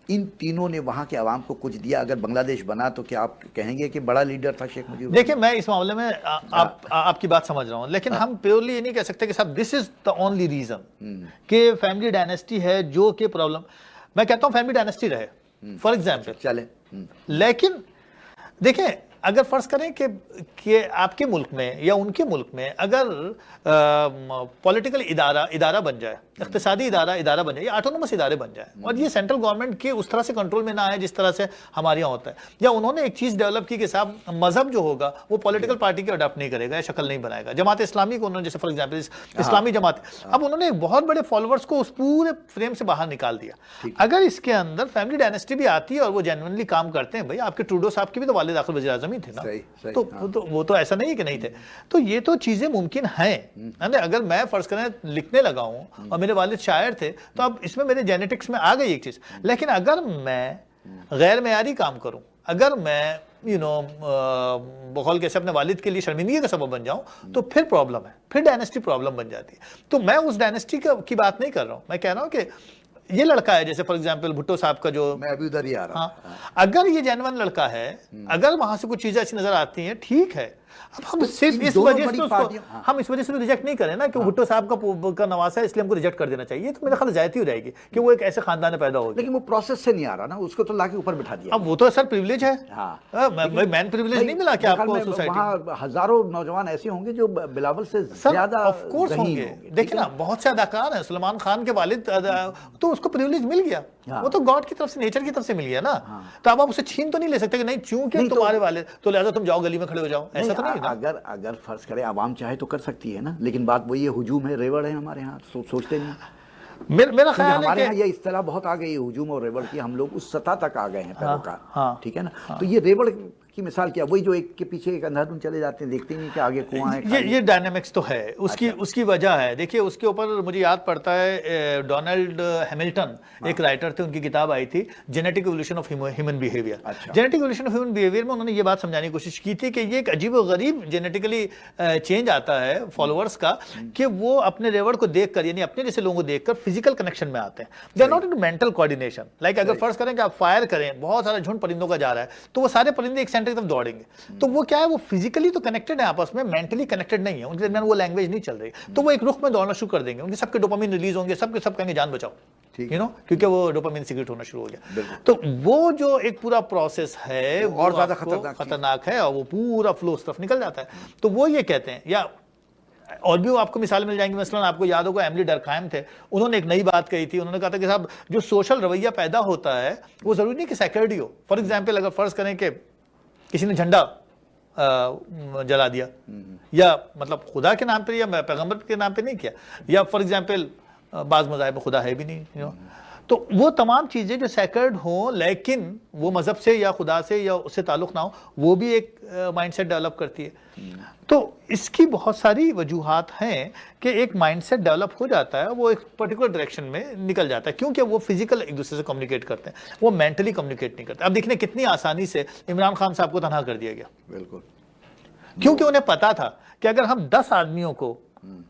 Speaker 2: ان تینوں نے وہاں کے عوام کو کچھ دیا؟ اگر بنگلہ دیش بنا تو کیا آپ کہیں گے کہ بڑا لیڈر تھا شیخ مجیب؟
Speaker 1: دیکھیں، میں اس معاملے میں آپ کی بات سمجھ رہا ہوں، لیکن ہم پیورلی یہ نہیں کہہ سکتے کہ صاحب دس از دا اونلی ریزن کہ فیملی ڈائنیسٹی ہے جو کہ پرابلم. میں کہتا ہوں فیملی ڈائنیسٹی رہے فار ایگزامپل
Speaker 2: چلے،
Speaker 1: لیکن دیکھیں اگر فرض کریں کہ آپ کے ملک میں یا ان کے ملک میں اگر پولیٹیکل ادارہ بن جائے، اقتصادی ادارہ بن جائے، یا آٹونومس ادارے بن جائے، اور یہ سینٹرل گورنمنٹ کے اس طرح سے کنٹرول میں نہ آئے جس طرح سے ہمارے یہاں ہوتا ہے، یا انہوں نے ایک چیز ڈیولپ کی کہ صاحب مذہب جو ہوگا وہ پولیٹیکل پارٹی کے اڈاپٹ نہیں کرے گا یا شکل نہیں بنائے گا. جماعت اسلامی کو انہوں نے جیسے فار ایگزامپل اسلامی جماعت، اب انہوں نے بہت بڑے فالوورز کو اس پورے فریم سے باہر نکال دیا. اگر اس کے اندر فیملی ڈائنیسٹی بھی آتی ہے اور وہ جینوئنلی کام کرتے ہیں، بھائی آپ کے ٹروڈو صاحب کے بھی تو والد آخر وزیر اعظم ہی تھے نا، تو وہ تو ایسا نہیں کہ نہیں تھے. تو یہ تو چیزیں ممکن ہیں. اگر میں فرض کریں لکھنے لگا ہوں اور میرے والد شاعر تھے تو اب اس میں میرے جینیٹکس میں آ گئی ایک چیز. لیکن اگر میں غیر معیاری کام کروں، اگر میں بقول کیسے اپنے والد کے لیے شرمندگی کا سبب بن جاؤں، تو پھر پرابلم ہے، پھر ڈائنیسٹی پرابلم بن جاتی ہے. تو میں اس ڈائنیسٹی کی بات نہیں کر رہا ہوں، میں کہہ رہا ہوں کہ یہ لڑکا ہے جیسے فار ایگزامپل بھٹو صاحب کا جو،
Speaker 2: میں ابھی ادھر ہی آ رہا ہوں.
Speaker 1: اگر یہ جینوئن لڑکا ہے، اگر وہاں سے کچھ چیزیں ایسی نظر آتی ہیں، ٹھیک ہے. اب ہم صرف اس وجہ سے ریجیکٹ نہیں کریں نا کہ بھٹو صاحب کا نواسا ہے اس لیے ہم کو ریجیکٹ کر دینا چاہیے. تو میرا خیال زیادتی ہو جائے گی کہ وہ ایک ایسے خاندان میں پیدا ہو گیا.
Speaker 2: لیکن وہ پروسیس سے نہیں آ رہا نا، اس کو تو لا کے اوپر بٹھا دیا.
Speaker 1: اب وہ تو سر پریویلیج ہے، مین پریویلیج نہیں ملا کہ آپ کو سوسائٹی.
Speaker 2: وہاں ہزاروں نوجوان ایسے ہوں گے جو بلاول سے زیادہ
Speaker 1: آف کورس ہوں گے. دیکھیں نا، بہت سے اداکار ہیں، سلمان خان کے والد تو اس کو پریویلیج مل گیا، وہ تو گاڈ کی طرف سے، نیچر کی طرف سے مل گیا نا. تو اب آپ اسے چھین تو نہیں لے سکتے کہ نہیں چونکہ تمہارے والد تو لہذا تم جاؤ گلی میں کھڑے ہو جاؤ، ایسا تو نہیں نا.
Speaker 2: اگر فرض کرے عوام چاہے تو کر سکتی ہے نا، لیکن بات وہی ہے، ہجوم ہے، ریوڑ ہے ہمارے ہاں، سوچتے نہیں.
Speaker 1: میرا خیال ہے
Speaker 2: ہمارے ہاں یہ اصطلاح بہت آ گئی ہے ہجوم اور ریوڑ کی، ہم لوگ اس سطح تک آ گئے ہیں پیروکار. ٹھیک ہے نا. تو یہ ریوڑ کی مثال کیا؟ وہی جو ایک کے پیچھے ایک اندھا دھند چلے جاتے ہیں، دیکھتے نہیں کہ آگے کنواں ہے.
Speaker 1: یہ ڈائنامکس تو ہے، اس کی وجہ ہے. دیکھیے اس کے اوپر مجھے یاد پڑتا ہے ڈونلڈ ہیملٹن ایک رائٹر تھے، ان کی کتاب آئی تھی genetic evolution of human behaviour. Genetic evolution of human behaviour میں انہوں نے یہ بات سمجھانے کی کوشش کی تھی کہ یہ ایک عجیب و غریب جینیٹیکلی چینج آتا ہے فالوورز کا کہ وہ اپنے ریوڑ کو دیکھ کر، یعنی اپنے جیسے لوگوں کو دیکھ کر فزیکل کنیکشن میں آتے ہیں. They are not into mental coordination. Like اگر فرض کریں کہ آپ فائر کریں، بہت سارا جھنڈ پرندوں کا جا رہا ہے، تو وہ سارے پرندے ایک سینٹر کی طرف دوڑیں گے. تو وہ کیا ہے، وہ فزیکلی تو کنیکٹڈ ہیں آپس میں، مینٹلی کنیکٹڈ نہیں ہے، ان کے درمیان وہ لینگویج نہیں چل رہی. تو وہ ایک رخ میں دوڑنا شروع کر دیں گے، ان کے سب کے ڈوپامین ریلیز ہوں گے، سب کے سب کہیں گے جان بچاؤ، کیونکہ وہ ڈوپامین سیکریٹ ہونا شروع ہو گیا. تو وہ جو ایک پورا پروسیس ہے
Speaker 2: اور زیادہ
Speaker 1: خطرناک ہے، اور وہ پورا فلو اس طرف نکل جاتا ہے. تو وہ یہ کہتے ہیں، یا اور بھی آپ کو مثال مل جائیں گی. مثلا آپ کو یاد ہوگا ایملی ڈرکہائم تھے، انہوں نے ایک نئی بات کہی تھی. انہوں نے کہا تھا کہ صاحب جو سوشل رویہ پیدا ہوتا ہے وہ ضروری نہیں کہ sacred he who. For example اگر فرض کریں کہ کسی نے جھنڈا جلا دیا، یا مطلب خدا کے نام پہ یا پیغمبر کے نام پہ نہیں کیا، یا فار ایگزامپل بعض مذاہب میں خدا ہے بھی نہیں، تو وہ تمام چیزیں جو سیکرڈ ہوں لیکن وہ مذہب سے یا خدا سے یا اس سے تعلق نہ ہو، وہ بھی ایک مائنڈ سیٹ ڈیولپ کرتی ہے. تو اس کی بہت ساری وجوہات ہیں کہ ایک مائنڈ سیٹ ڈیولپ ہو جاتا ہے، وہ ایک پرٹیکولر ڈائریکشن میں نکل جاتا ہے، کیونکہ وہ فزیکل ایک دوسرے سے کمیونیکیٹ کرتے ہیں، وہ مینٹلی کمیونیکیٹ نہیں کرتے. اب دیکھیں کتنی آسانی سے عمران خان صاحب کو تنہا کر دیا گیا.
Speaker 2: بالکل،
Speaker 1: کیونکہ انہیں پتا تھا کہ اگر ہم 10 آدمیوں کو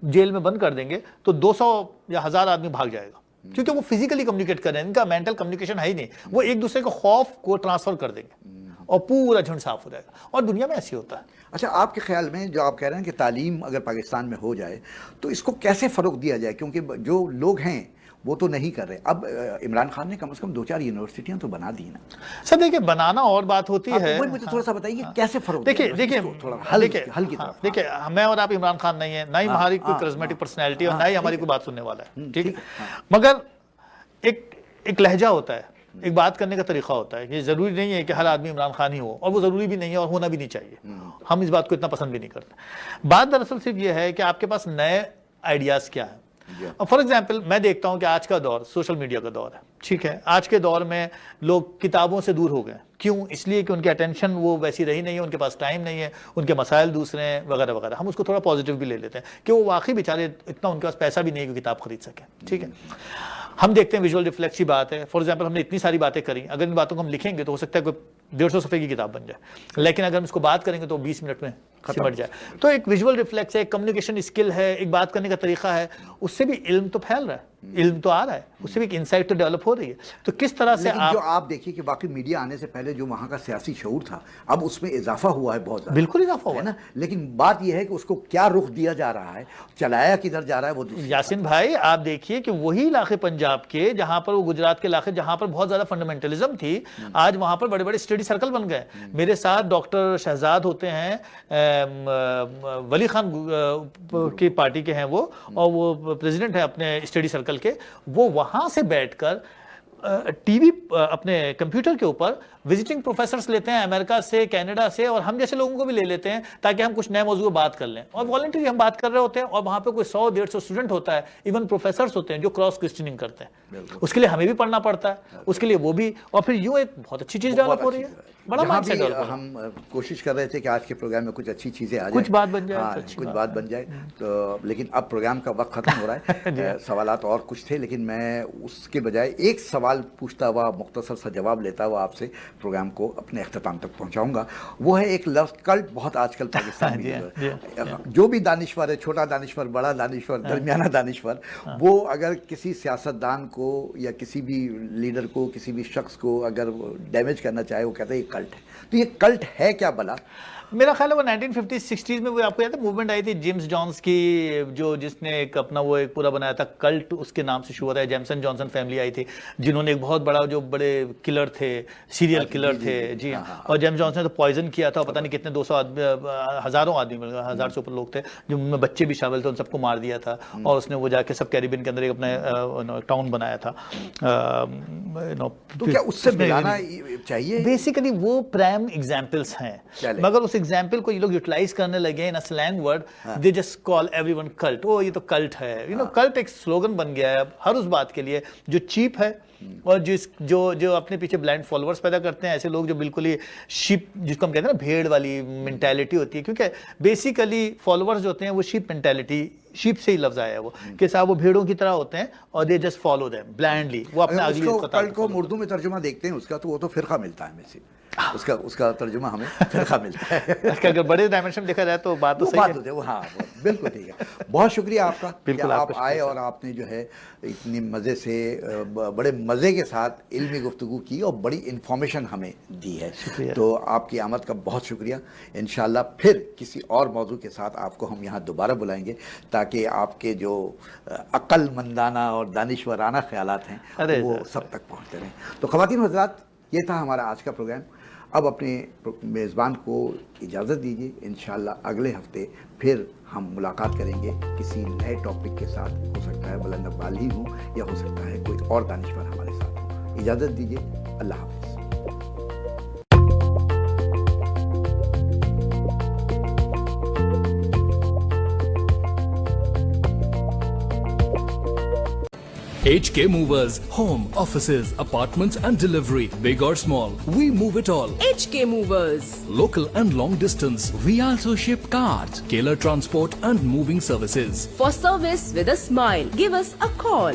Speaker 1: جیل میں بند کر دیں گے تو 200 یا 1000 آدمی بھاگ جائے گا، کیونکہ وہ فزیکلی کمیونیکیٹ کر رہے ہیں، ان کا مینٹل کمیونیکیشن ہے ہی نہیں. وہ ایک دوسرے کو خوف کو ٹرانسفر کر دیں گے اور پورا جھنڈ صاف ہو جائے گا. اور دنیا میں ایسی ہوتا ہے.
Speaker 2: اچھا، آپ کے خیال میں جو آپ کہہ رہے ہیں کہ تعلیم اگر پاکستان میں ہو جائے تو اس کو کیسے فروغ دیا جائے؟ کیونکہ جو لوگ ہیں وہ تو نہیں کر رہے. اب عمران خان نے کم از کم 2-4 یونیورسٹیاں تو بنا دی نا.
Speaker 1: سر دیکھیں بنانا اور بات ہوتی ہے.
Speaker 2: مجھے تھوڑا سا بتائیے کیسے فروغ
Speaker 1: دیکھیں
Speaker 2: حل کی طرف.
Speaker 1: دیکھیں میں اور آپ عمران خان نہیں ہیں, نہ ہی ہماری کوئی کرزمیٹک پرسنالٹی اور نہ ہی ہماری کوئی بات سننے والا ہے, ٹھیک ہے, مگر ایک لہجہ ہوتا ہے, ایک بات کرنے کا طریقہ ہوتا ہے. یہ ضروری نہیں ہے کہ ہر آدمی عمران خان ہی ہو, اور وہ ضروری بھی نہیں ہے اور ہونا بھی نہیں چاہیے. ہم اس بات کو اتنا پسند بھی نہیں کرتے. بات دراصل صرف یہ ہے کہ آپ کے پاس نئے آئیڈیاز کیا ہیں. فار ایگزامپل میں دیکھتا ہوں کہ آج کا دور سوشل میڈیا کا دور ہے, ٹھیک ہے. آج کے دور میں لوگ کتابوں سے دور ہو گئے. کیوں؟ اس لیے کہ ان کی اٹینشن وہ ویسی رہی نہیں ہے, ان کے پاس ٹائم نہیں ہے, ان کے مسائل دوسرے ہیں وغیرہ وغیرہ. ہم اس کو تھوڑا پازیٹیو بھی لے لیتے ہیں کہ وہ واقعی بیچارے اتنا ان کے پاس پیسہ بھی نہیں ہے کہ کتاب خرید سکیں, ٹھیک ہے. ہم دیکھتے ہیں ویژول ریفلیکس کی بات ہے. فار ایگزامپل ہم نے اتنی ساری باتیں کری, اگر ان باتوں کو ہم لکھیں گے تو ہو سکتا ہے کوئی 150 صفحے کی کتاب بن جائے, لیکن اگر ہم اس کو بات کریں گے تو 20 منٹ میں سمٹ جائے. تو ایک ویژول ریفلیکس ہے, ایک کمیونیکیشن اسکل ہے, ایک بات کرنے کا طریقہ ہے, اس سے بھی علم تو پھیل رہا ہے, علم تو آ رہا ہے, اس سے بھی ایک انسائٹ تو ڈیولپ ہو رہی ہے. تو کس طرح سے
Speaker 2: جو آپ دیکھیے کہ واقعی میڈیا آنے سے پہلے جو وہاں کا سیاسی شعور تھا, اب اس میں اضافہ ہوا ہے بہت زیادہ.
Speaker 1: بالکل اضافہ ہوا
Speaker 2: ہے نا, لیکن بات یہ ہے کہ اس کو کیا رخ دیا جا رہا ہے, چلایا کدھر جا رہا ہے وہ.
Speaker 1: یاسین بھائی آپ دیکھیے کہ وہی علاقے پنجاب کے جہاں پر وہ گجرات کے علاقے جہاں پر بہت زیادہ فنڈامنٹلزم تھی, آج وہاں پر بڑے بڑے اسٹڈی سرکل بن گئے. میرے ساتھ ڈاکٹر شہزاد ہوتے ہیں, ولی خان کی پارٹی کے ہیں وہ, اور وہ پریزیڈنٹ ہیں اپنے اسٹڈی سرکل کے. وہ وہاں سے بیٹھ کر ٹی وی اپنے کمپیوٹر کے اوپر وزٹنگ پروفیسرز لیتے ہیں امریکہ سے, کینیڈا سے, اور ہم جیسے لوگوں کو بھی لے لیتے ہیں تاکہ ہم کچھ نئے موضوع پر بات کر لیں, اور والنٹری ہم بات کر رہے ہوتے ہیں, اور وہاں پہ کوئی 100-150 اسٹوڈنٹ ہوتا ہے, ایون پروفیسرز ہوتے ہیں جو کراس کوسچننگ کرتے ہیں. اس کے لیے ہمیں بھی پڑھنا پڑتا ہے, اس کے لیے وہ بھی, اور پھر یوں ایک بہت اچھی چیز ڈیولپ ہو رہی ہے. بڑا مائنڈ سیٹ ڈیولپ.
Speaker 2: ہم کوشش کر رہے تھے کہ آج کے پروگرام میں کچھ اچھی چیزیں آ جائیں,
Speaker 1: کچھ بات بن جائے,
Speaker 2: کچھ بات بن جائے, تو لیکن اب پروگرام کا وقت ختم ہو رہا ہے. سوالات اور کچھ تھے, لیکن میں اس کے بجائے ایک سوال پوچھتا ہوا, مختصر سا جواب لیتا ہوا آپ سے پروگرام کو اپنے اختتام تک پہنچاؤں گا. وہ ہے ایک لفظ کلٹ, بہت آج کل پاکستان میں جو بھی دانشور ہے, چھوٹا دانشور, بڑا دانشور, درمیانہ دانشور, وہ اگر کسی سیاستدان کو یا کسی بھی لیڈر کو, کسی بھی شخص کو اگر ڈیمیج کرنا چاہے, وہ کہتے ہیں یہ کلٹ ہے. تو یہ کلٹ ہے کیا بلا؟
Speaker 1: میرا خیال ہے وہ 1950-60s میں وہ آپ کو یاد ہے موومنٹ آئی تھی جیمز جونز کی, جو جس نے ایک اپنا وہ ایک پورا بنایا تھا کلٹ, اس کے نام سے شروع ہوتا ہے. جیمسن جانسن فیملی آئی تھی جنہوں نے ایک بہت بڑا, جو بڑے کلر تھے, سیریل کلر تھے, جی ہاں, اور جیمز جانسن نے تو پوائزن کیا تھا, پتہ نہیں کتنے 200 آدمی, ہزاروں آدمی, 1000 سے اوپر لوگ تھے, جن میں بچے بھی شامل تھے, ان سب کو مار دیا تھا. اور اس نے وہ جا کے سب کیریبین کے اندر ایک اپنا ٹاؤن بنایا تھا.
Speaker 2: تو کیا اس سے ملانا چاہیے؟
Speaker 1: بیسیکلی وہ پرائم ایگزامپلس ہیں, مگر اس ایگزامپل کو یہ لوگ یوٹیلائز کرنے لگے ان slang word, they just call everyone ون کلٹ. او یہ تو کلٹ ہے, کلٹ ایک سلوگن بن گیا ہے ہر اس بات کے لیے جو چیپ ہے, اور جو اپنے پیچھے بلائنڈ فالوورز پیدا کرتے ہیں, ایسے لوگ جو بالکل ہی شیپ, جس کو ہم کہتے ہیں نا بھیڑ والی مینٹیلٹی ہوتی ہے, کیونکہ بیسیکلی فالوورز جو ہوتے ہیں وہ شیپ مینٹیلٹی, شیپ سے ہی لفظ آیا ہے وہ, کہ صاحب وہ بھیڑوں کی طرح ہوتے ہیں اور they just follow them blindly. وہ اپنے اگلی
Speaker 2: کلٹ کو اردو میں ترجمہ دیکھتے ہیں اس کا, تو وہ تو فرقہ ملتا ہے ہمیں سے, اس کا ترجمہ ہمیں فرقہ ملتا ہے.
Speaker 1: اگر بڑے ڈائمنشن دیکھا جائے تو بات تو صحیح ہے.
Speaker 2: ہاں بالکل ٹھیک ہے. بہت شکریہ آپ کا, بالکل آپ آئے اور آپ نے جو ہے اتنی مزے سے, بڑے مزے کے ساتھ علمی گفتگو کی اور بڑی انفارمیشن ہمیں دی ہے. تو آپ کی آمد کا بہت شکریہ. انشاءاللہ پھر کسی اور موضوع کے ساتھ آپ کو ہم یہاں دوبارہ بلائیں گے, تاکہ آپ کے جو عقل مندانہ اور دانشورانہ خیالات ہیں وہ سب تک پہنچتے رہیں. تو خواتین و حضرات, یہ تھا ہمارا آج کا پروگرام. اب اپنے میزبان کو اجازت دیجیے. انشاءاللہ اگلے ہفتے پھر ہم ملاقات کریں گے کسی نئے ٹاپک کے ساتھ. ہو سکتا ہے بلند اقبال ہی ہوں, یا ہو سکتا ہے کوئی اور دانشور ہمارے ساتھ ہوں. اجازت دیجیے. اللہ حافظ.
Speaker 3: HK Movers, home, offices, apartments and delivery, big or small, we move it all.
Speaker 4: HK Movers.
Speaker 3: Local and long distance, we also ship cars, Keller transport and moving services.
Speaker 4: For service with a smile, give us a call.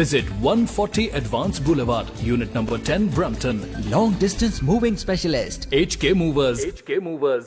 Speaker 3: Visit 140 Advance Boulevard, Unit number 10, Brampton.
Speaker 5: Long distance moving specialist.
Speaker 3: HK Movers. HK Movers.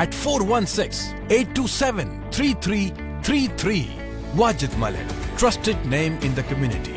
Speaker 5: at 416-827-3333. Wajid Malik, trusted name in the community.